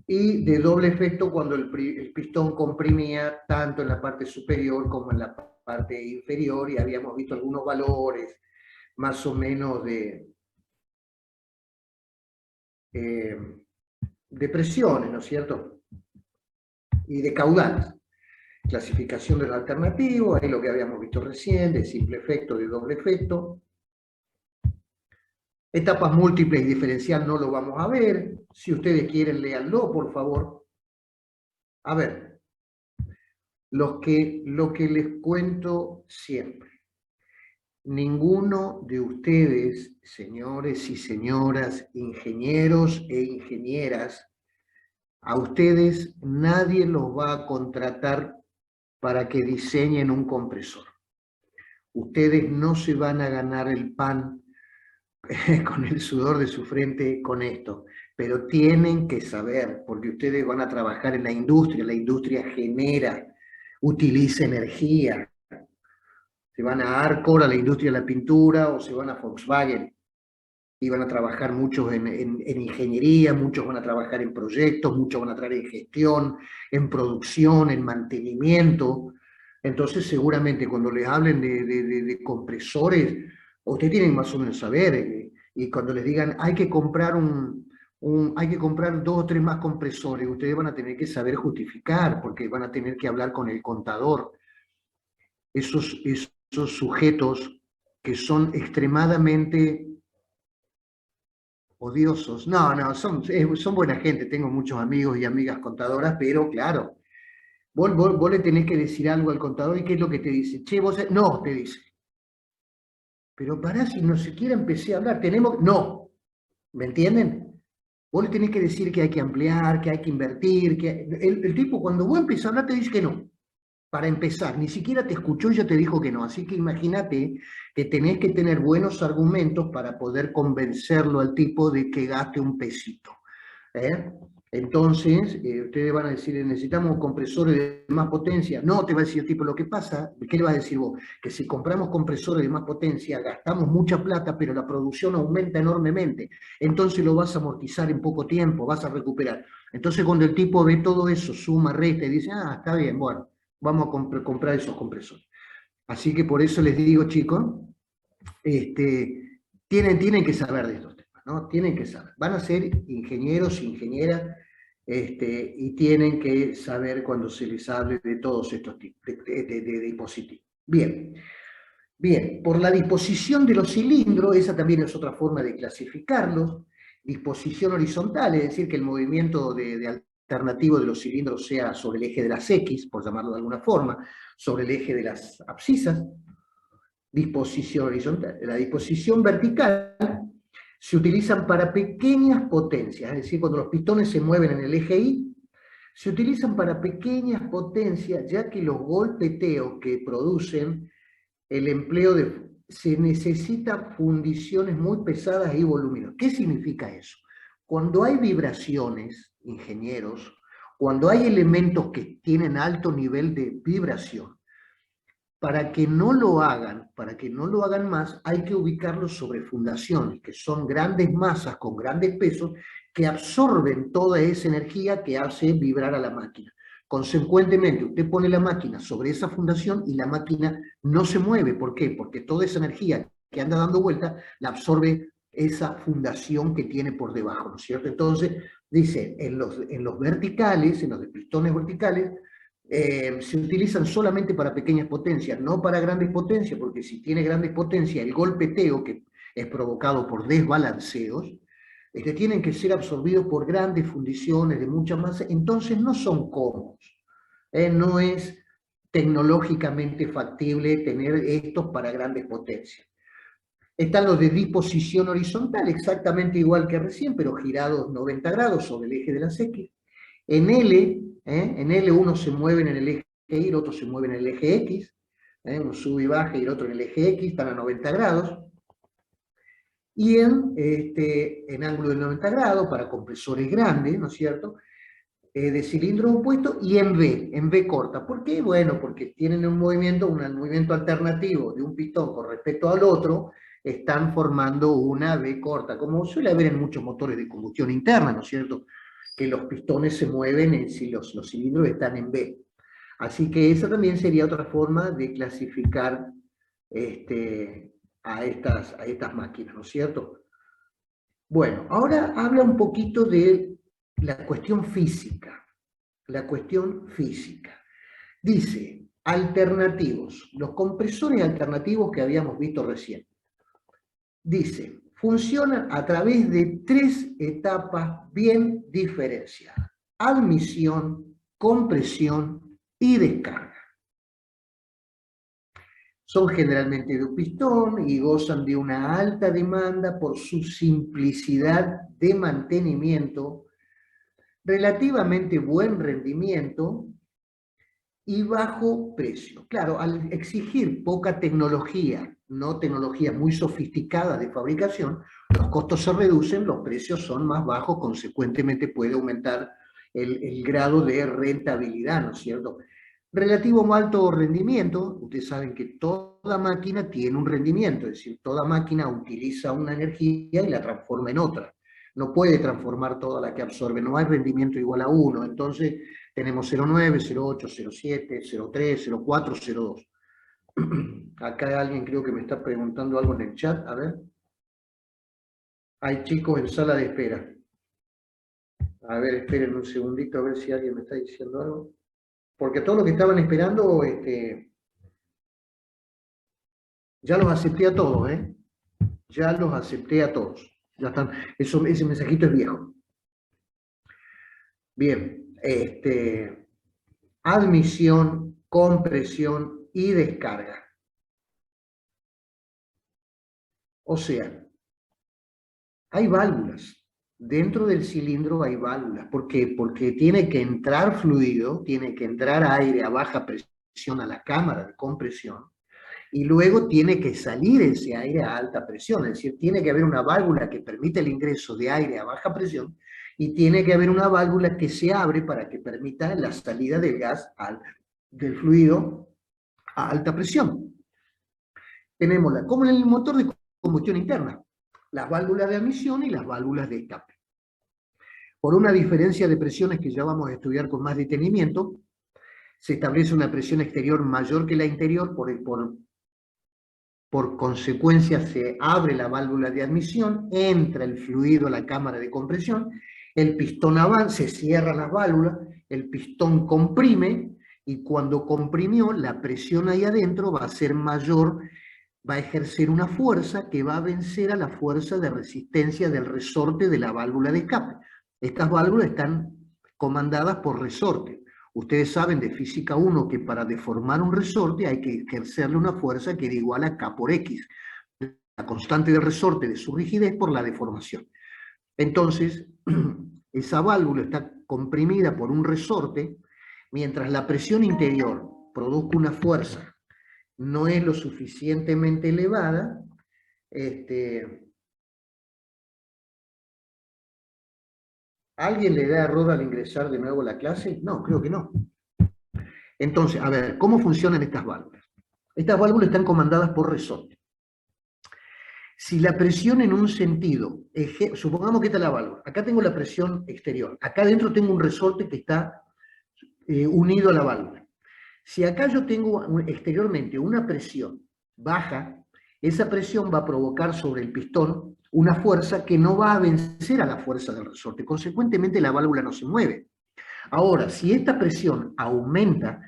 y de doble efecto cuando el pistón comprimía tanto en la parte superior como en la parte inferior, y habíamos visto algunos valores más o menos de presiones, ¿no es cierto? Y de caudales. Clasificación del alternativo, ahí lo que habíamos visto recién, de simple efecto, de doble efecto. Etapas múltiples y diferencial no lo vamos a ver. Si ustedes quieren, léanlo, por favor. A ver, lo que les cuento siempre. Ninguno de ustedes, señores y señoras, ingenieros e ingenieras, a ustedes nadie los va a contratar para que diseñen un compresor. Ustedes no se van a ganar el pan con el sudor de su frente con esto, pero tienen que saber, porque ustedes van a trabajar en la industria genera, utiliza energía. Se van a Arcor, a la industria de la pintura, o se van a Volkswagen, y van a trabajar muchos en ingeniería, muchos van a trabajar en proyectos, muchos van a trabajar en gestión, en producción, en mantenimiento. Entonces seguramente cuando les hablen de compresores, ustedes tienen más o menos saber, y cuando les digan hay que comprar hay que comprar 2 o 3 más compresores, ustedes van a tener que saber justificar, porque van a tener que hablar con el contador. Esos sujetos que son extremadamente odiosos. No, no, son buena gente, tengo muchos amigos y amigas contadoras, pero claro, vos le tenés que decir algo al contador y ¿qué es lo que te dice? Che, no, te dice. Pero pará, si no siquiera empecé a hablar, no, ¿me entienden? Vos le tenés que decir que hay que ampliar, que hay que invertir, el tipo cuando vos empezás a hablar te dice que no. Para empezar, ni siquiera te escuchó y ya te dijo que no. Así que imagínate que tenés que tener buenos argumentos para poder convencerlo al tipo de que gaste un pesito. ¿Eh? Entonces, ustedes van a decir, necesitamos compresores de más potencia. No, te va a decir el tipo, lo que pasa, ¿qué le vas a decir vos? Que si compramos compresores de más potencia, gastamos mucha plata, pero la producción aumenta enormemente. Entonces lo vas a amortizar en poco tiempo, vas a recuperar. Entonces cuando el tipo ve todo eso, suma, resta y dice, ah, está bien, bueno, vamos a comprar esos compresores. Así que por eso les digo, chicos, tienen que saber de estos temas, ¿no? Tienen que saber. Van a ser ingenieros, ingenieras, y tienen que saber cuando se les hable de todos estos tipos de dispositivos. Bien. Bien, por la disposición de los cilindros, esa también es otra forma de clasificarlos. Disposición horizontal, es decir, que el movimiento de alternativo de los cilindros sea sobre el eje de las X, por llamarlo de alguna forma, sobre el eje de las abscisas. Disposición horizontal. La disposición vertical se utilizan para pequeñas potencias, es decir, cuando los pistones se mueven en el eje Y, se utilizan para pequeñas potencias, ya que los golpeteos que producen el empleo se necesitan fundiciones muy pesadas y voluminosas. ¿Qué significa eso? Cuando hay vibraciones, ingenieros, cuando hay elementos que tienen alto nivel de vibración, para que no lo hagan más, hay que ubicarlos sobre fundaciones, que son grandes masas con grandes pesos, que absorben toda esa energía que hace vibrar a la máquina. Consecuentemente, usted pone la máquina sobre esa fundación y la máquina no se mueve. ¿Por qué? Porque toda esa energía que anda dando vuelta la absorbe esa fundación que tiene por debajo, ¿no es cierto? Entonces, dice, en los verticales, en los de pistones verticales, se utilizan solamente para pequeñas potencias, no para grandes potencias, porque si tiene grandes potencias, el golpeteo que es provocado por desbalanceos, tienen que ser absorbidos por grandes fundiciones de mucha masa, entonces no son cómodos. No es tecnológicamente factible tener estos para grandes potencias. Están los de disposición horizontal, exactamente igual que recién, pero girados 90 grados sobre el eje de las X. En L uno se mueve en el eje Y, el otro se mueve en el eje X, uno sube y baja y el otro en el eje X, están a 90 grados. Y en ángulo de 90 grados, para compresores grandes, ¿no es cierto?, de cilindros opuestos, y en V corta. ¿Por qué? Bueno, porque tienen un movimiento alternativo de un pistón con respecto al otro, están formando una V corta, como suele haber en muchos motores de combustión interna, ¿no es cierto?, que los pistones se mueven si los cilindros están en V. Así que esa también sería otra forma de clasificar a estas máquinas, ¿no es cierto? Bueno, ahora habla un poquito de la cuestión física. La cuestión física. Dice, alternativos, los compresores alternativos que habíamos visto recién. Dice, funcionan a través de 3 etapas bien diferenciadas: admisión, compresión y descarga. Son generalmente de un pistón y gozan de una alta demanda por su simplicidad de mantenimiento, relativamente buen rendimiento y bajo precio. Claro, al exigir poca tecnología, no tecnología muy sofisticada de fabricación, los costos se reducen, los precios son más bajos, consecuentemente puede aumentar el grado de rentabilidad, ¿no es cierto? Relativo a alto rendimiento, ustedes saben que toda máquina tiene un rendimiento, es decir, toda máquina utiliza una energía y la transforma en otra. No puede transformar toda la que absorbe, no hay rendimiento igual a 1, entonces tenemos 0,9, 0,8, 0,7, 0,3, 0,4, 0,2. Acá hay alguien creo que me está preguntando algo en el chat, a ver. Hay chicos en sala de espera. A ver, esperen un segundito a ver si alguien me está diciendo algo. Porque todos los que estaban esperando, ya los acepté a todos, Ya los acepté a todos. Ya están, ese mensajito es viejo. Bien, admisión, compresión y descarga. O sea, hay válvulas. Dentro del cilindro hay válvulas. ¿Por qué? Porque tiene que entrar fluido, tiene que entrar aire a baja presión a la cámara de compresión, y luego tiene que salir ese aire a alta presión. Es decir, tiene que haber una válvula que permite el ingreso de aire a baja presión y tiene que haber una válvula que se abre para que permita la salida del gas, del fluido a alta presión. Tenemos como en el motor de combustión interna, las válvulas de admisión y las válvulas de escape. Por una diferencia de presiones que ya vamos a estudiar con más detenimiento, se establece una presión exterior mayor que la interior, por consecuencia se abre la válvula de admisión, entra el fluido a la cámara de compresión, el pistón avanza, se cierra la válvula, el pistón comprime, y cuando comprimió, la presión ahí adentro va a ser mayor, va a ejercer una fuerza que va a vencer a la fuerza de resistencia del resorte de la válvula de escape. Estas válvulas están comandadas por resorte. Ustedes saben de física 1 que para deformar un resorte hay que ejercerle una fuerza que es igual a K por X, la constante del resorte de su rigidez por la deformación. Entonces, esa válvula está comprimida por un resorte, mientras la presión interior produzca una fuerza no es lo suficientemente elevada, ¿alguien le da error al ingresar de nuevo a la clase? No, creo que no. Entonces, a ver, ¿cómo funcionan estas válvulas? Estas válvulas están comandadas por resorte. Si la presión en un sentido, supongamos que esta es la válvula, acá tengo la presión exterior, acá adentro tengo un resorte que está unido a la válvula. Si acá yo tengo exteriormente una presión baja, esa presión va a provocar sobre el pistón una fuerza que no va a vencer a la fuerza del resorte. Consecuentemente, la válvula no se mueve. Ahora, si esta presión aumenta,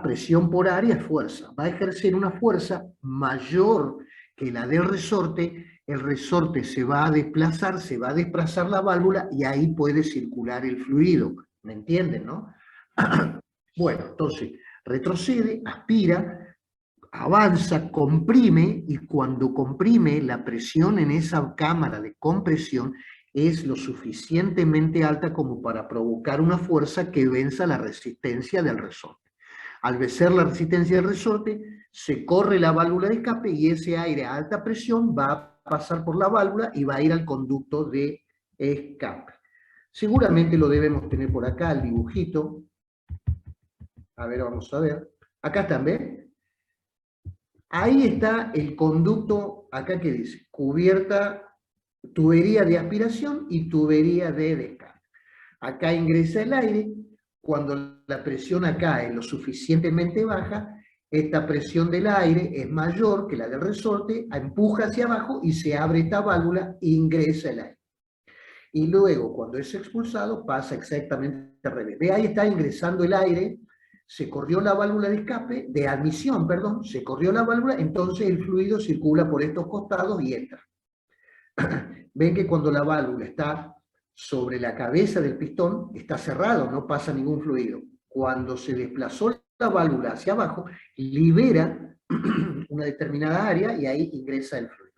presión por área es fuerza, va a ejercer una fuerza mayor que la del resorte, el resorte se va a desplazar la válvula y ahí puede circular el fluido. ¿Me entienden, no? Bueno, entonces, retrocede, aspira, avanza, comprime, y cuando comprime, la presión en esa cámara de compresión es lo suficientemente alta como para provocar una fuerza que venza la resistencia del resorte. Al vencer la resistencia del resorte, se corre la válvula de escape y ese aire a alta presión va a pasar por la válvula y va a ir al conducto de escape. Seguramente lo debemos tener por acá, el dibujito. A ver, vamos a ver. Acá están, ¿ven? Ahí está el conducto, acá que dice, cubierta, tubería de aspiración y tubería de descarga. Acá ingresa el aire, cuando la presión acá es lo suficientemente baja, esta presión del aire es mayor que la del resorte, empuja hacia abajo y se abre esta válvula e ingresa el aire. Y luego, cuando es expulsado, pasa exactamente al revés. Ve, ahí está ingresando el aire, se corrió la válvula de escape, de admisión, perdón, se corrió la válvula, entonces el fluido circula por estos costados y entra. Ven que cuando la válvula está sobre la cabeza del pistón, está cerrado, no pasa ningún fluido. Cuando se desplazó la válvula hacia abajo, libera una determinada área y ahí ingresa el fluido.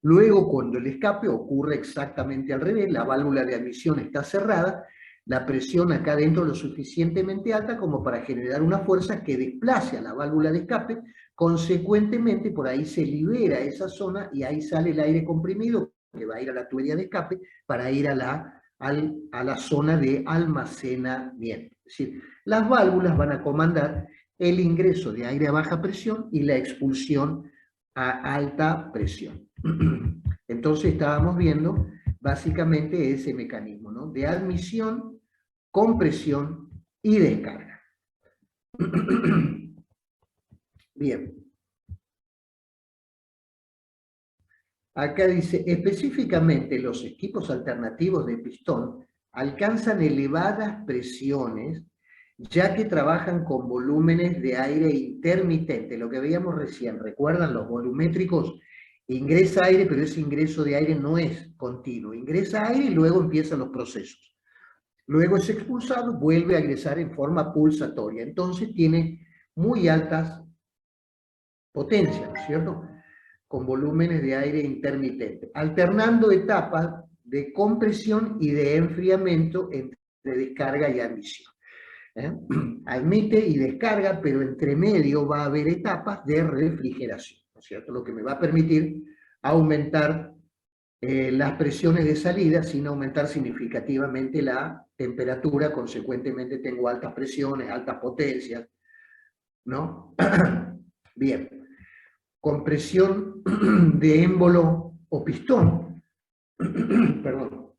Luego, cuando el escape ocurre exactamente al revés, la válvula de admisión está cerrada, la presión acá adentro es lo suficientemente alta como para generar una fuerza que desplace a la válvula de escape, consecuentemente por ahí se libera esa zona y ahí sale el aire comprimido que va a ir a la tubería de escape para ir a la zona de almacenamiento. Es decir, las válvulas van a comandar el ingreso de aire a baja presión y la expulsión a alta presión. Entonces estábamos viendo básicamente ese mecanismo, ¿no? De admisión, compresión y descarga. Bien. Acá dice, específicamente los equipos alternativos de pistón alcanzan elevadas presiones ya que trabajan con volúmenes de aire intermitente, lo que veíamos recién, ¿recuerdan los volumétricos? Ingresa aire, pero ese ingreso de aire no es continuo. Ingresa aire y luego empiezan los procesos. Luego es expulsado, vuelve a ingresar en forma pulsatoria. Entonces tiene muy altas potencias, ¿no es cierto? Con volúmenes de aire intermitente, alternando etapas de compresión y de enfriamiento entre descarga y admisión. Admite y descarga, pero entre medio va a haber etapas de refrigeración, ¿no es cierto? Lo que me va a permitir aumentar las presiones de salida sin aumentar significativamente la temperatura, consecuentemente tengo altas presiones, altas potencias, ¿no? Bien. Compresión de émbolo o pistón, perdón.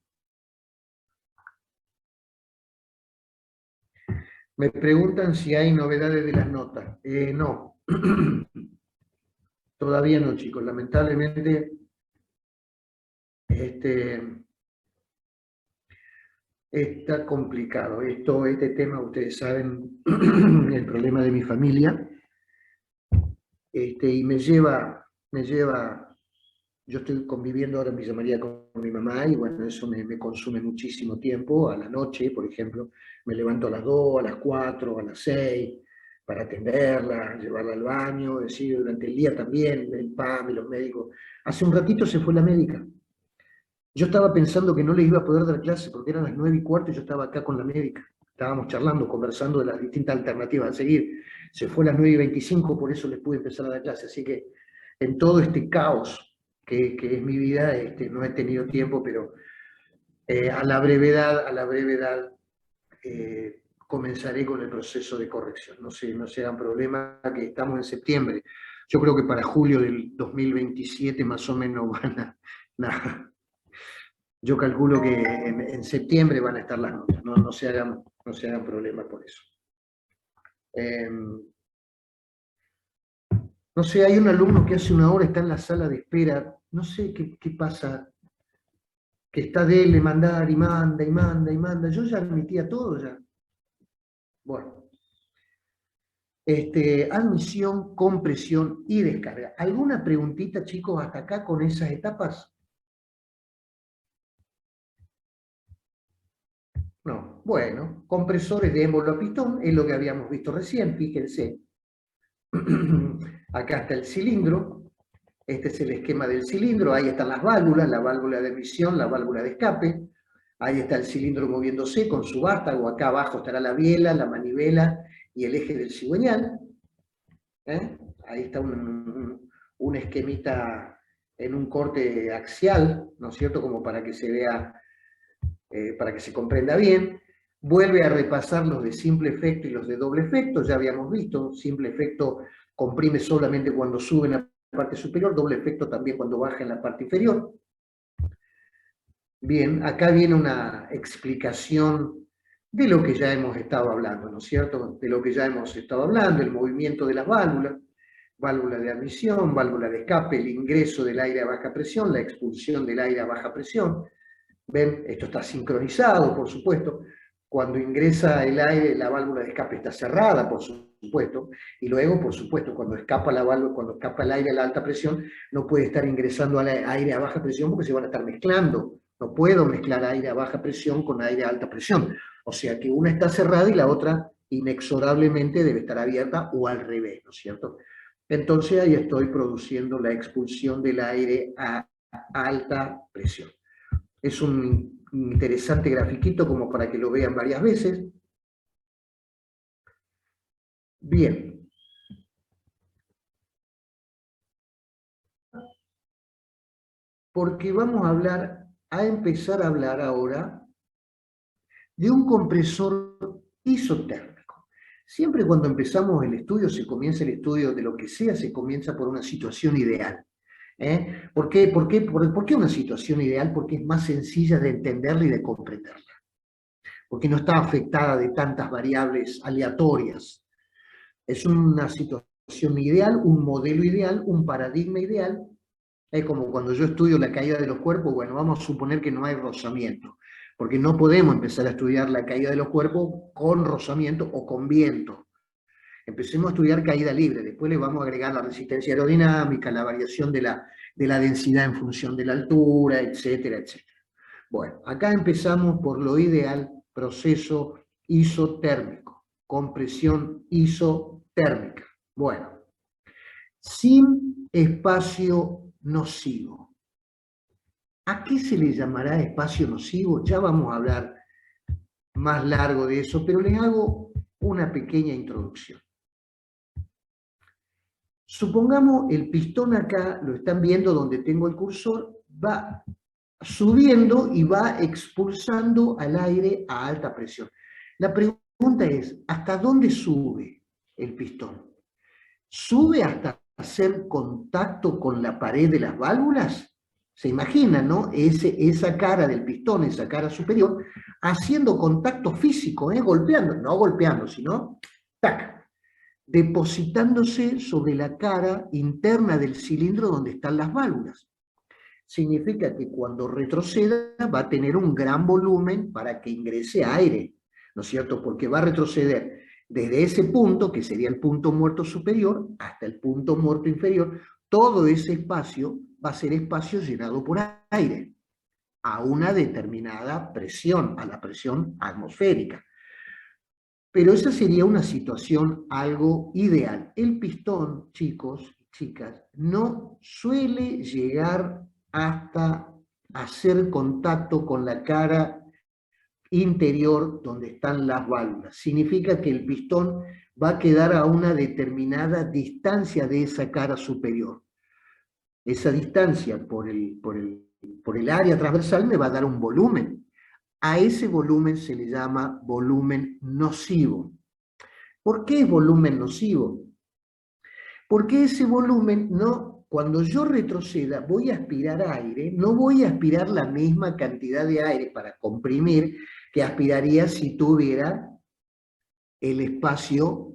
Me preguntan si hay novedades de las notas. No, todavía no, chicos. Lamentablemente, está complicado. Este tema, ustedes saben, el problema de mi familia, y me lleva, yo estoy conviviendo ahora en Villa María con mi mamá y bueno, eso me consume muchísimo tiempo. A la noche, por ejemplo, me levanto a las 2, a las 4, a las 6 para atenderla, llevarla al baño, decir, durante el día también, el PAM y los médicos. Hace un ratito se fue la médica. Yo estaba pensando que no le iba a poder dar clase porque eran las 9:15 y yo estaba acá con la médica. Estábamos charlando, conversando de las distintas alternativas a seguir. Se fue a las 9:25, por eso les pude empezar a dar clase. Así que en todo este caos que es mi vida, no he tenido tiempo, pero a la brevedad comenzaré con el proceso de corrección. No se hagan problema, que estamos en septiembre. Yo creo que para julio del 2027 más o menos van a yo calculo que en septiembre van a estar las notas, no se hagan problemas por eso. No sé, hay un alumno que hace una hora está en la sala de espera, no sé qué pasa, que está de él, mandar y manda. Yo ya admitía todo ya. Bueno. Admisión, compresión y descarga. ¿Alguna preguntita, chicos, hasta acá con esas etapas? No. Bueno, compresores de émbolo a pistón, es lo que habíamos visto recién, fíjense. Acá está el cilindro, este es el esquema del cilindro, ahí están las válvulas, la válvula de emisión, la válvula de escape, ahí está el cilindro moviéndose con su vástago, acá abajo estará la biela, la manivela y el eje del cigüeñal. Ahí está un esquemita en un corte axial, ¿no es cierto?, como para que se vea, para que se comprenda bien. Vuelve a repasar los de simple efecto y los de doble efecto, ya habíamos visto, simple efecto comprime solamente cuando sube en la parte superior, doble efecto también cuando baja en la parte inferior. Bien, acá viene una explicación de lo que ya hemos estado hablando, ¿no es cierto? De lo que ya hemos estado hablando, el movimiento de las válvulas, válvula de admisión, válvula de escape, el ingreso del aire a baja presión, la expulsión del aire a baja presión. ¿Ven? Esto está sincronizado, por supuesto. Cuando ingresa el aire, la válvula de escape está cerrada, por supuesto, y luego, por supuesto, cuando escapa la válvula, cuando escapa el aire a la alta presión, no puede estar ingresando aire a baja presión porque se van a estar mezclando. No puedo mezclar aire a baja presión con aire a alta presión. O sea que una está cerrada y la otra inexorablemente debe estar abierta o al revés, ¿no es cierto? Entonces ahí estoy produciendo la expulsión del aire a alta presión. Es un interesante grafiquito como para que lo vean varias veces. Bien. Porque vamos a empezar a hablar ahora de un compresor isotérmico. Siempre cuando empezamos el estudio, se comienza el estudio de lo que sea, se comienza por una situación ideal. ¿Por qué una situación ideal? Porque es más sencilla de entenderla y de comprenderla. Porque no está afectada de tantas variables aleatorias. Es una situación ideal, un modelo ideal, un paradigma ideal. Es como cuando yo estudio la caída de los cuerpos, bueno, vamos a suponer que no hay rozamiento, porque no podemos empezar a estudiar la caída de los cuerpos con rozamiento o con viento. Empecemos a estudiar caída libre, después le vamos a agregar la resistencia aerodinámica, la variación de de la densidad en función de la altura, etcétera, etcétera. Bueno, acá empezamos por lo ideal, proceso isotérmico, compresión isotérmica. Bueno, sin espacio nocivo. ¿A qué se le llamará espacio nocivo? Ya vamos a hablar más largo de eso, pero les hago una pequeña introducción. Supongamos el pistón acá, lo están viendo donde tengo el cursor, va subiendo y va expulsando al aire a alta presión. La pregunta es, ¿hasta dónde sube el pistón? ¿Sube hasta hacer contacto con la pared de las válvulas? Se imaginan, ¿no? Esa cara del pistón, esa cara superior, haciendo contacto físico, golpeando, no golpeando, sino, tac, depositándose sobre la cara interna del cilindro donde están las válvulas. Significa que cuando retroceda va a tener un gran volumen para que ingrese aire, ¿no es cierto? Porque va a retroceder desde ese punto, que sería el punto muerto superior, hasta el punto muerto inferior. Todo ese espacio va a ser espacio llenado por aire, a una determinada presión, a la presión atmosférica. Pero esa sería una situación algo ideal. El pistón, chicos, chicas, no suele llegar hasta hacer contacto con la cara interior donde están las válvulas. Significa que el pistón va a quedar a una determinada distancia de esa cara superior. Esa distancia por el área transversal me va a dar un volumen. A ese volumen se le llama volumen nocivo. ¿Por qué es volumen nocivo? Porque ese volumen no, cuando yo retroceda, voy a aspirar aire, no voy a aspirar la misma cantidad de aire para comprimir que aspiraría si tuviera el espacio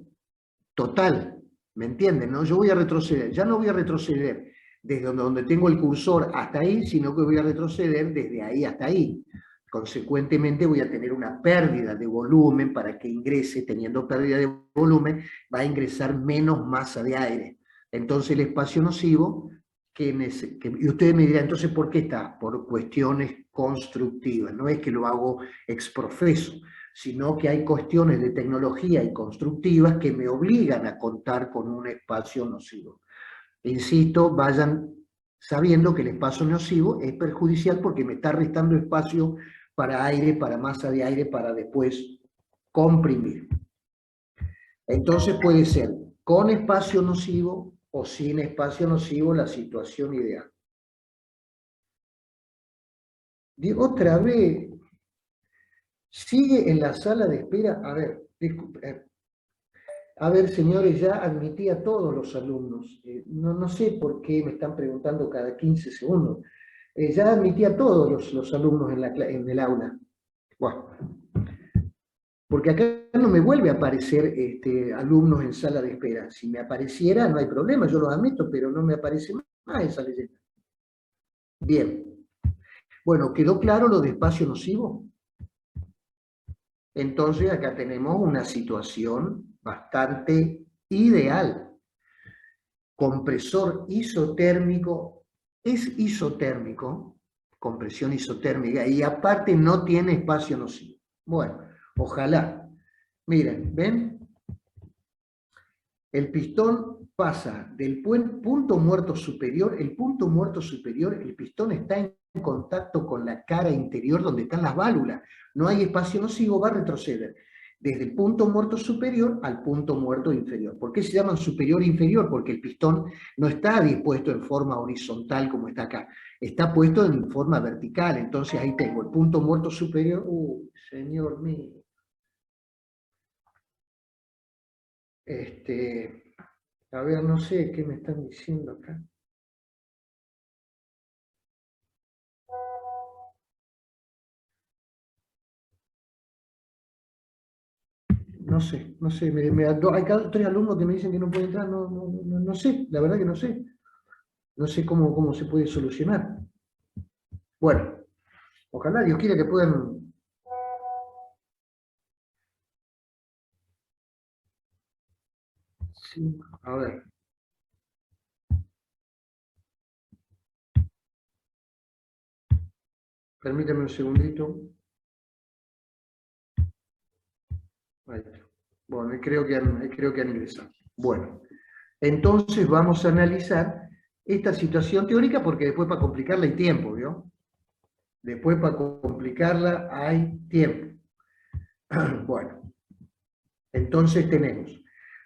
total. ¿Me entienden? ¿No? Yo voy a retroceder, ya no voy a retroceder desde donde tengo el cursor hasta ahí, sino que voy a retroceder desde ahí hasta ahí. Consecuentemente voy a tener una pérdida de volumen para que ingrese, teniendo pérdida de volumen, va a ingresar menos masa de aire. Entonces el espacio nocivo, y ustedes me dirán, entonces ¿por qué está? Por cuestiones constructivas, no es que lo hago ex profeso, sino que hay cuestiones de tecnología y constructivas que me obligan a contar con un espacio nocivo. Insisto, vayan sabiendo que el espacio nocivo es perjudicial porque me está restando espacio para aire, para masa de aire, para después comprimir. Entonces puede ser con espacio nocivo o sin espacio nocivo la situación ideal. Otra vez, sigue en la sala de espera. A ver, disculpe, a ver, señores, ya admití a todos los alumnos. No sé por qué me están preguntando cada 15 segundos. Ya admití a todos los alumnos en el aula. Bueno, porque acá no me vuelve a aparecer alumnos en sala de espera. Si me apareciera, no hay problema, yo los admito, pero no me aparece más esa leyenda. Bien. Bueno, ¿quedó claro lo de espacio nocivo? Entonces acá tenemos una situación bastante ideal. Compresor isotérmico, es isotérmico, compresión isotérmica, y aparte no tiene espacio nocivo. Bueno, ojalá. Miren, ¿ven? El pistón pasa del punto muerto superior, el punto muerto superior, el pistón está en contacto con la cara interior donde están las válvulas. No hay espacio nocivo, va a retroceder desde el punto muerto superior al punto muerto inferior. ¿Por qué se llaman superior e inferior? Porque el pistón no está dispuesto en forma horizontal como está acá, está puesto en forma vertical. Entonces ahí tengo el punto muerto superior. Señor mío. A ver, no sé qué me están diciendo acá. No sé, hay cada 3 alumnos que me dicen que no pueden entrar, no sé, la verdad que no sé. No sé cómo se puede solucionar. Bueno, ojalá Dios quiera que puedan... Sí, a ver. Permítame un segundito. Ahí está. Bueno, ahí creo que han ingresado. Bueno, entonces vamos a analizar esta situación teórica porque después para complicarla hay tiempo, ¿vio? Después para complicarla hay tiempo. Bueno, entonces tenemos,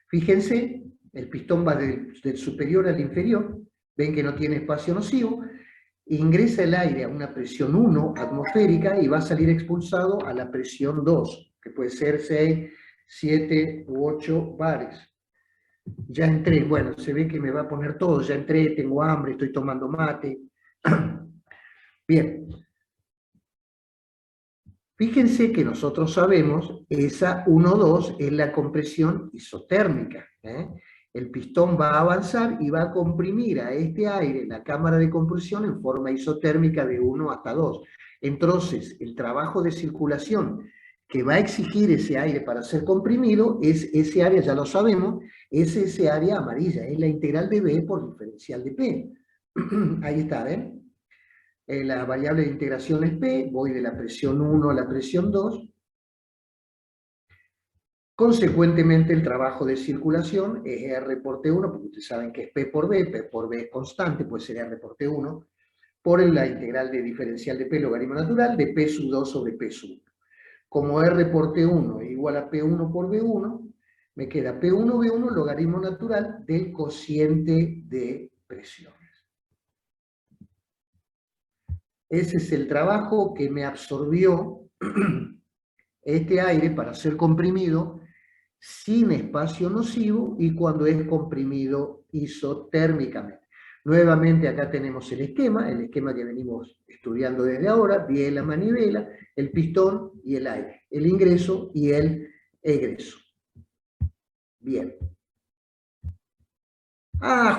fíjense, el pistón va del superior al inferior, ven que no tiene espacio nocivo, ingresa el aire a una presión 1 atmosférica y va a salir expulsado a la presión 2, que puede ser 6, 7 u 8 bares. Ya entré, bueno, se ve que me va a poner todo, ya entré, tengo hambre, estoy tomando mate. Bien. Fíjense que nosotros sabemos, esa 1,2 es la compresión isotérmica. El pistón va a avanzar y va a comprimir a este aire, la cámara de compresión, en forma isotérmica de 1 hasta 2. Entonces, el trabajo de circulación que va a exigir ese aire para ser comprimido es ese área, ya lo sabemos, es ese área amarilla, es la integral de B por diferencial de P. Ahí está, ¿ven? La variable de integración es P, voy de la presión 1 a la presión 2. Consecuentemente, el trabajo de circulación es R por T1, porque ustedes saben que es P por B es constante, pues será R por T1, por la integral de diferencial de P logaritmo natural de P sub 2 sobre P sub 1. Como R por T1 es igual a P1 por B1, me queda P1 B1 logaritmo natural del cociente de presión. Ese es el trabajo que me absorbió este aire para ser comprimido sin espacio nocivo y cuando es comprimido isotérmicamente. Nuevamente acá tenemos el esquema que venimos estudiando desde ahora, biela, manivela, el pistón y el aire, el ingreso y el egreso. Bien.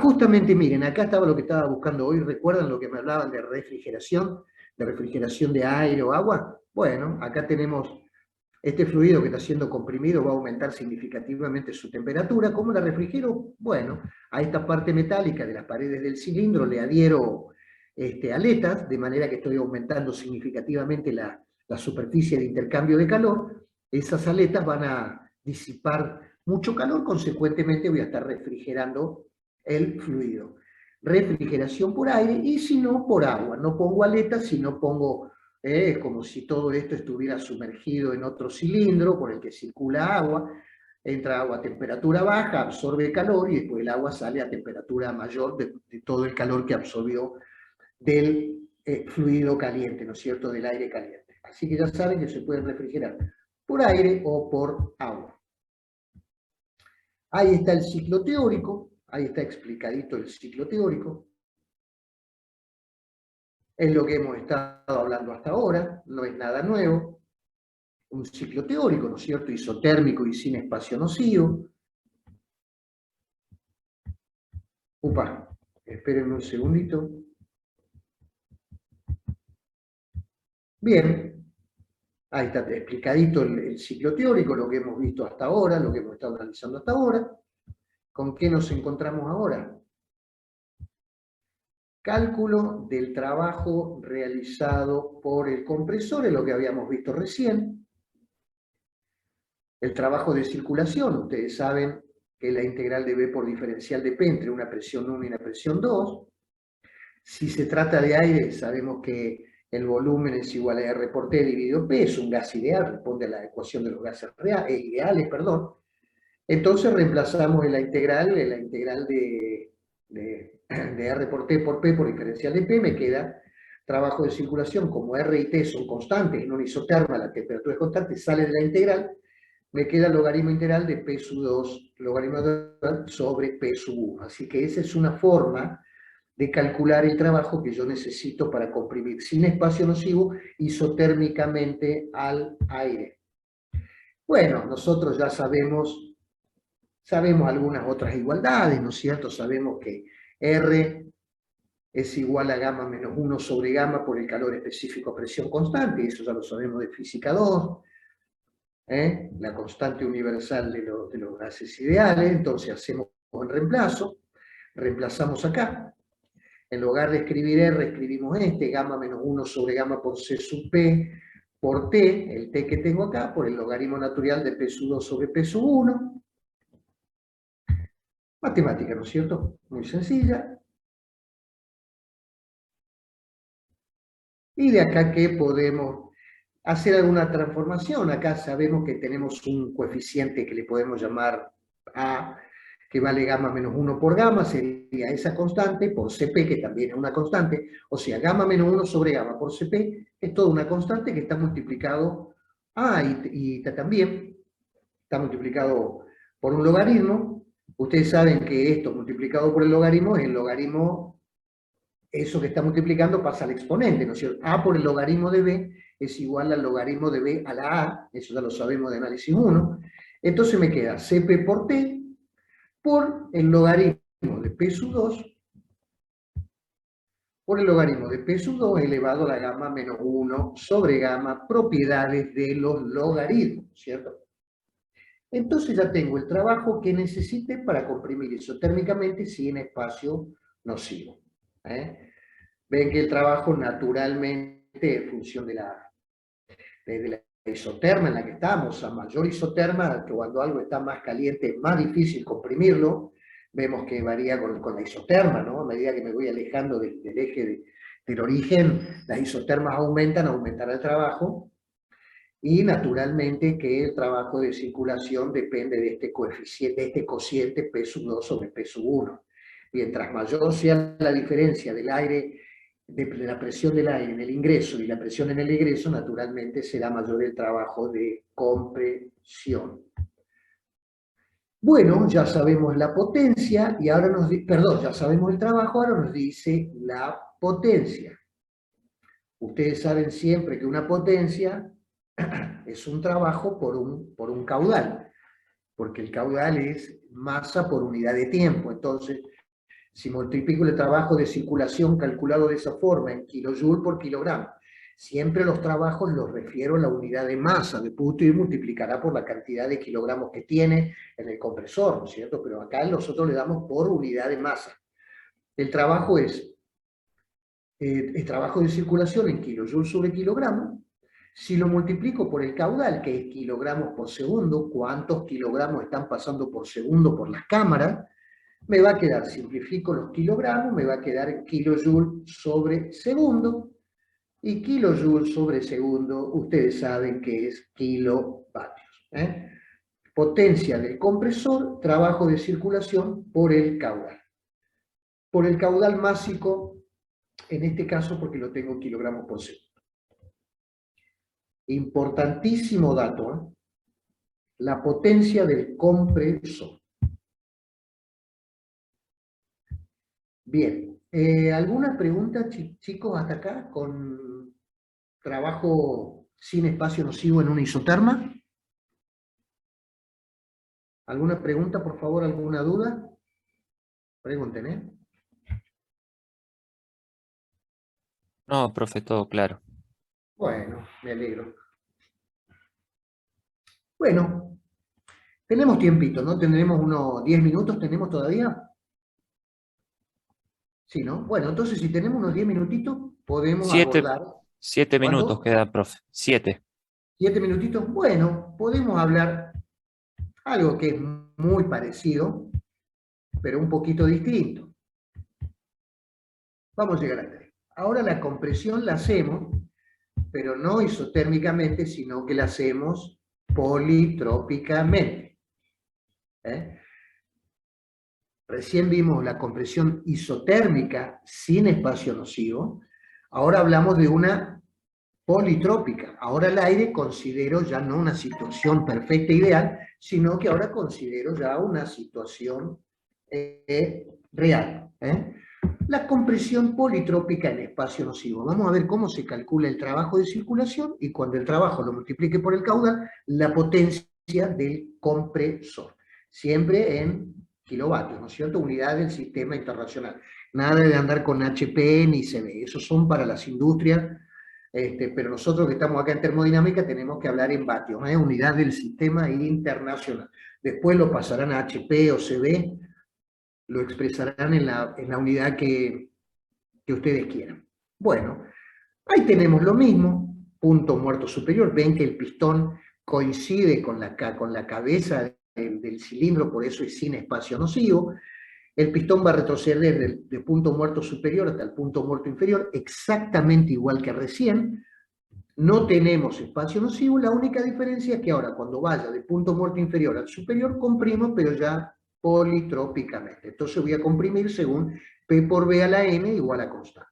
Justamente miren, acá estaba lo que estaba buscando hoy. ¿Recuerdan lo que me hablaban de refrigeración de aire o agua? Bueno, acá tenemos este fluido que está siendo comprimido, va a aumentar significativamente su temperatura. ¿Cómo la refrigero? Bueno, a esta parte metálica de las paredes del cilindro le adhiero aletas, de manera que estoy aumentando significativamente la superficie de intercambio de calor. Esas aletas van a disipar mucho calor, consecuentemente voy a estar refrigerando el fluido. Refrigeración por aire y si no, por agua. No pongo aletas, sino pongo como si todo esto estuviera sumergido en otro cilindro por el que circula agua. Entra agua a temperatura baja, absorbe calor y después el agua sale a temperatura mayor de todo el calor que absorbió del fluido caliente, ¿no es cierto?, del aire caliente. Así que ya saben que se puede refrigerar por aire o por agua. Ahí está el ciclo teórico, ahí está explicadito el ciclo teórico. Es lo que hemos estado hablando hasta ahora, no es nada nuevo. Un ciclo teórico, ¿no es cierto?, isotérmico y sin espacio nocivo. Espérenme un segundito. Bien, ahí está explicadito el ciclo teórico, lo que hemos visto hasta ahora, lo que hemos estado analizando hasta ahora. ¿Con qué nos encontramos ahora? Cálculo del trabajo realizado por el compresor, es lo que habíamos visto recién. El trabajo de circulación, ustedes saben que la integral de B por diferencial de P entre una presión 1 y una presión 2. Si se trata de aire, sabemos que el volumen es igual a R por T dividido P, es un gas ideal, responde a la ecuación de los gases ideales, perdón. Entonces reemplazamos en la integral de R por T por P por diferencial de P, me queda trabajo de circulación, como R y T son constantes, en una isoterma la temperatura es constante, sale de la integral, me queda el logaritmo integral de P sub 2, logaritmo natural sobre P sub 1. Así que esa es una forma de calcular el trabajo que yo necesito para comprimir sin espacio nocivo isotérmicamente al aire. Bueno, nosotros ya sabemos algunas otras igualdades, ¿no es cierto? Sabemos que R es igual a gamma menos 1 sobre gamma por el calor específico a presión constante, eso ya lo sabemos de física 2, la constante universal de los gases ideales. Entonces hacemos un reemplazo, reemplazamos acá, En lugar de escribir R, escribimos gamma menos 1 sobre gamma por C sub P, por T, el T que tengo acá, por el logaritmo natural de P sub 2 sobre P sub 1. Matemática, ¿no es cierto? Muy sencilla. Y de acá que podemos hacer alguna transformación. Acá sabemos que tenemos un coeficiente que le podemos llamar A, que vale gamma menos 1 por gamma, sería esa constante, por CP, que también es una constante. O sea, gamma menos 1 sobre gamma por CP es toda una constante que está multiplicado, y también está multiplicado por un logaritmo. Ustedes saben que esto multiplicado por el logaritmo es el logaritmo, eso que está multiplicando pasa al exponente, ¿no es cierto? A por el logaritmo de B es igual al logaritmo de B a la A, eso ya lo sabemos de análisis 1. Entonces me queda CP por T por el logaritmo de P sub 2 por el logaritmo de P sub 2 elevado a la gamma menos 1 sobre gamma, propiedades de los logaritmos, ¿cierto? Entonces ya tengo el trabajo que necesite para comprimir isotérmicamente sin espacio nocivo. Ven que el trabajo naturalmente en función de la isoterma en la que estamos, a mayor isoterma, que cuando algo está más caliente es más difícil comprimirlo, vemos que varía con la isoterma, ¿no? A medida que me voy alejando del eje del origen, las isotermas aumentará el trabajo, y naturalmente que el trabajo de circulación depende de este coeficiente, de este cociente P sub 2 sobre P sub 1. Mientras mayor sea la diferencia del aire, de la presión del aire en el ingreso y la presión en el egreso, naturalmente será mayor el trabajo de compresión. Bueno, ya sabemos la potencia y ahora ya sabemos el trabajo, ahora nos dice la potencia. Ustedes saben siempre que una potencia es un trabajo por un caudal, porque el caudal es masa por unidad de tiempo. Entonces, si multiplico el trabajo de circulación calculado de esa forma en kilojoule por kilogramo, siempre los trabajos los refiero a la unidad de masa, después usted multiplicará por la cantidad de kilogramos que tiene en el compresor, ¿no es cierto? Pero acá nosotros le damos por unidad de masa. El trabajo es el trabajo de circulación en kilojoule sobre kilogramo. Si lo multiplico por el caudal, que es kilogramos por segundo, cuántos kilogramos están pasando por segundo por las cámaras, me va a quedar, simplifico los kilogramos, me va a quedar kilojoule sobre segundo, y kilojoule sobre segundo, ustedes saben que es kilovatios. Potencia del compresor, trabajo de circulación por el caudal. Por el caudal másico, en este caso porque lo tengo en kilogramos por segundo. Importantísimo dato, la potencia del compresor. Bien, ¿alguna pregunta, chicos, hasta acá, con trabajo sin espacio nocivo en una isoterma? ¿Alguna pregunta, por favor, alguna duda? Pregunten, ¿eh? No, profe, todo claro. Bueno, me alegro. Bueno, tenemos tiempito, ¿no? Tendremos unos 10 minutos, ¿tenemos todavía? Sí, ¿no? Bueno, entonces si tenemos unos 10 minutitos, podemos abordar. 7 minutos ¿Cuánto? quedan, profe. 7. 7 minutitos. Bueno, podemos hablar algo que es muy parecido, pero un poquito distinto. Vamos a llegar a 3. Ahora la compresión la hacemos, pero no isotérmicamente, sino que la hacemos politrópicamente. Recién vimos la compresión isotérmica sin espacio nocivo, ahora hablamos de una politrópica. Ahora el aire considero ya no una situación perfecta ideal, sino que ahora considero ya una situación real. La compresión politrópica en espacio nocivo. Vamos a ver cómo se calcula el trabajo de circulación y cuando el trabajo lo multiplique por el caudal, la potencia del compresor. Siempre en kilovatios, ¿no es cierto? Unidad del sistema internacional. Nada de andar con HP ni CB. Esos son para las industrias, pero nosotros que estamos acá en termodinámica tenemos que hablar en vatios, unidad del sistema internacional. Después lo pasarán a HP o CB, lo expresarán en la unidad que que ustedes quieran. Bueno, ahí tenemos lo mismo, punto muerto superior. Ven que el pistón coincide con la cabeza del cilindro, por eso es sin espacio nocivo. El pistón va a retroceder del punto muerto superior hasta el punto muerto inferior, exactamente igual que recién. No tenemos espacio nocivo, la única diferencia es que ahora cuando vaya del punto muerto inferior al superior, comprimo, pero ya politrópicamente. Entonces voy a comprimir según P por B a la N igual a constante.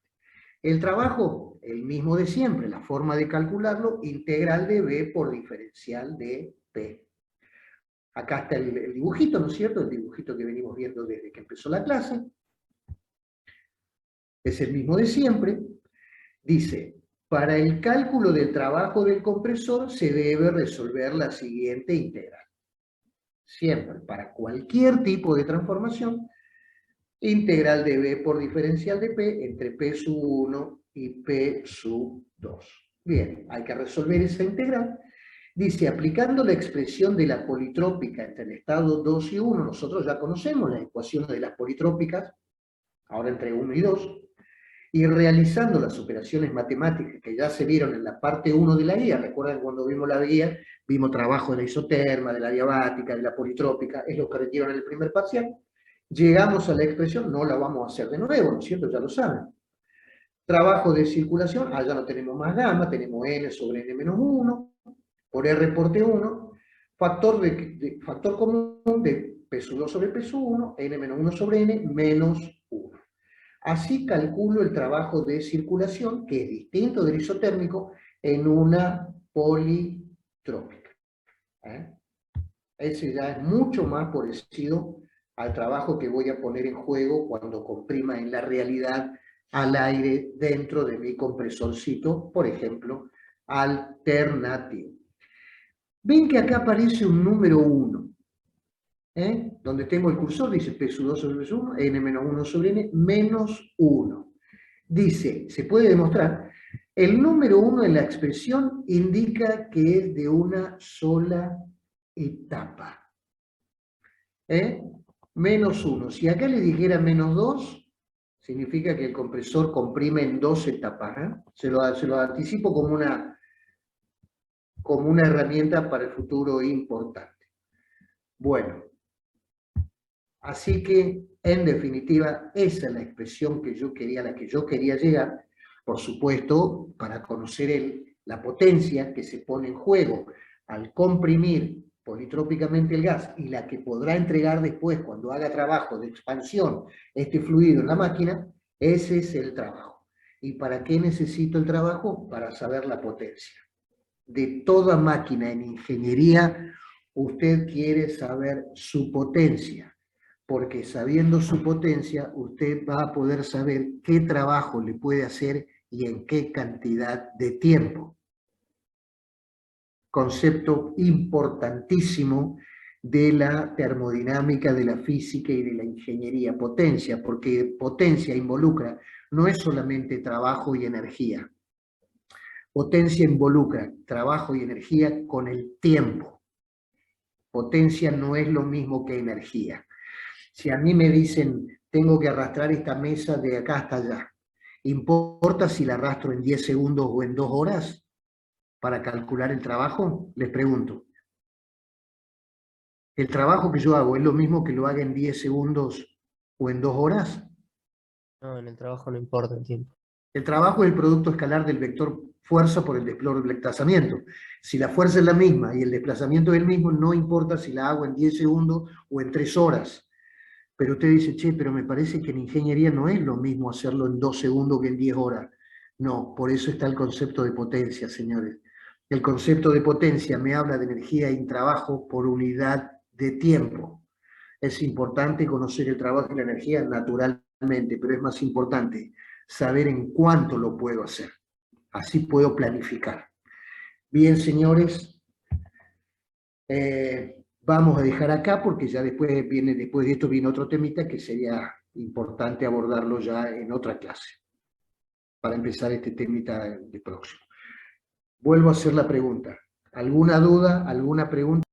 El trabajo, el mismo de siempre, la forma de calcularlo, integral de B por diferencial de P. Acá está el dibujito, ¿no es cierto? El dibujito que venimos viendo desde que empezó la clase. Es el mismo de siempre. Dice, para el cálculo del trabajo del compresor se debe resolver la siguiente integral. Siempre, para cualquier tipo de transformación, integral de B por diferencial de P entre P sub 1 y P sub 2. Bien, hay que resolver esa integral. Dice, aplicando la expresión de la politrópica entre el estado 2 y 1, nosotros ya conocemos las ecuaciones de las politrópicas, ahora entre 1 y 2, y realizando las operaciones matemáticas que ya se vieron en la parte 1 de la guía. Recuerdan cuando vimos la guía, vimos trabajo de la isoterma, de la diabática, de la politrópica, es lo que retiraron en el primer parcial. Llegamos a la expresión, no la vamos a hacer de nuevo, ¿no es cierto? Ya lo saben. Trabajo de circulación, ya no tenemos más gamma, tenemos n sobre n menos 1, por R por T1, factor común de P sub 2 sobre P sub 1, n menos 1 sobre n menos 1. Así calculo el trabajo de circulación, que es distinto del isotérmico, en una politrópica. Ese ya es mucho más parecido al trabajo que voy a poner en juego cuando comprima en la realidad al aire dentro de mi compresorcito, por ejemplo, alternativo. Ven que acá aparece un número 1. Donde tengo el cursor, dice P sub 2 sobre P sub 1, n menos 1 sobre n menos 1. Dice, se puede demostrar, el número 1 en la expresión indica que es de una sola etapa. Menos 1. Si acá le dijera menos 2, significa que el compresor comprime en 2 etapas. Se lo anticipo como una herramienta para el futuro importante. Bueno, así que, en definitiva, esa es la expresión a la que yo quería llegar, por supuesto, para conocer la potencia que se pone en juego al comprimir politrópicamente el gas y la que podrá entregar después cuando haga trabajo de expansión este fluido en la máquina, ese es el trabajo. ¿Y para qué necesito el trabajo? Para saber la potencia. De toda máquina en ingeniería, usted quiere saber su potencia, porque sabiendo su potencia, usted va a poder saber qué trabajo le puede hacer y en qué cantidad de tiempo. Concepto importantísimo de la termodinámica, de la física y de la ingeniería. Potencia, porque potencia involucra no es solamente trabajo y energía. Potencia involucra trabajo y energía con el tiempo. Potencia no es lo mismo que energía. Si a mí me dicen, tengo que arrastrar esta mesa de acá hasta allá, ¿importa si la arrastro en 10 segundos o en 2 horas para calcular el trabajo? Les pregunto. ¿El trabajo que yo hago es lo mismo que lo haga en 10 segundos o en 2 horas? No, en el trabajo no importa el tiempo. El trabajo es el producto escalar del vector fuerza por el desplazamiento. Si la fuerza es la misma y el desplazamiento es el mismo, no importa si la hago en 10 segundos o en 3 horas. Pero usted dice, che, pero me parece que en ingeniería no es lo mismo hacerlo en 2 segundos que en 10 horas. No, por eso está el concepto de potencia, señores. El concepto de potencia me habla de energía y trabajo por unidad de tiempo. Es importante conocer el trabajo y la energía naturalmente, pero es más importante saber en cuánto lo puedo hacer. Así puedo planificar. Bien, señores, vamos a dejar acá porque ya después de esto viene otro temita que sería importante abordarlo ya en otra clase, para empezar este temita de próximo. Vuelvo a hacer la pregunta. ¿Alguna duda? ¿Alguna pregunta?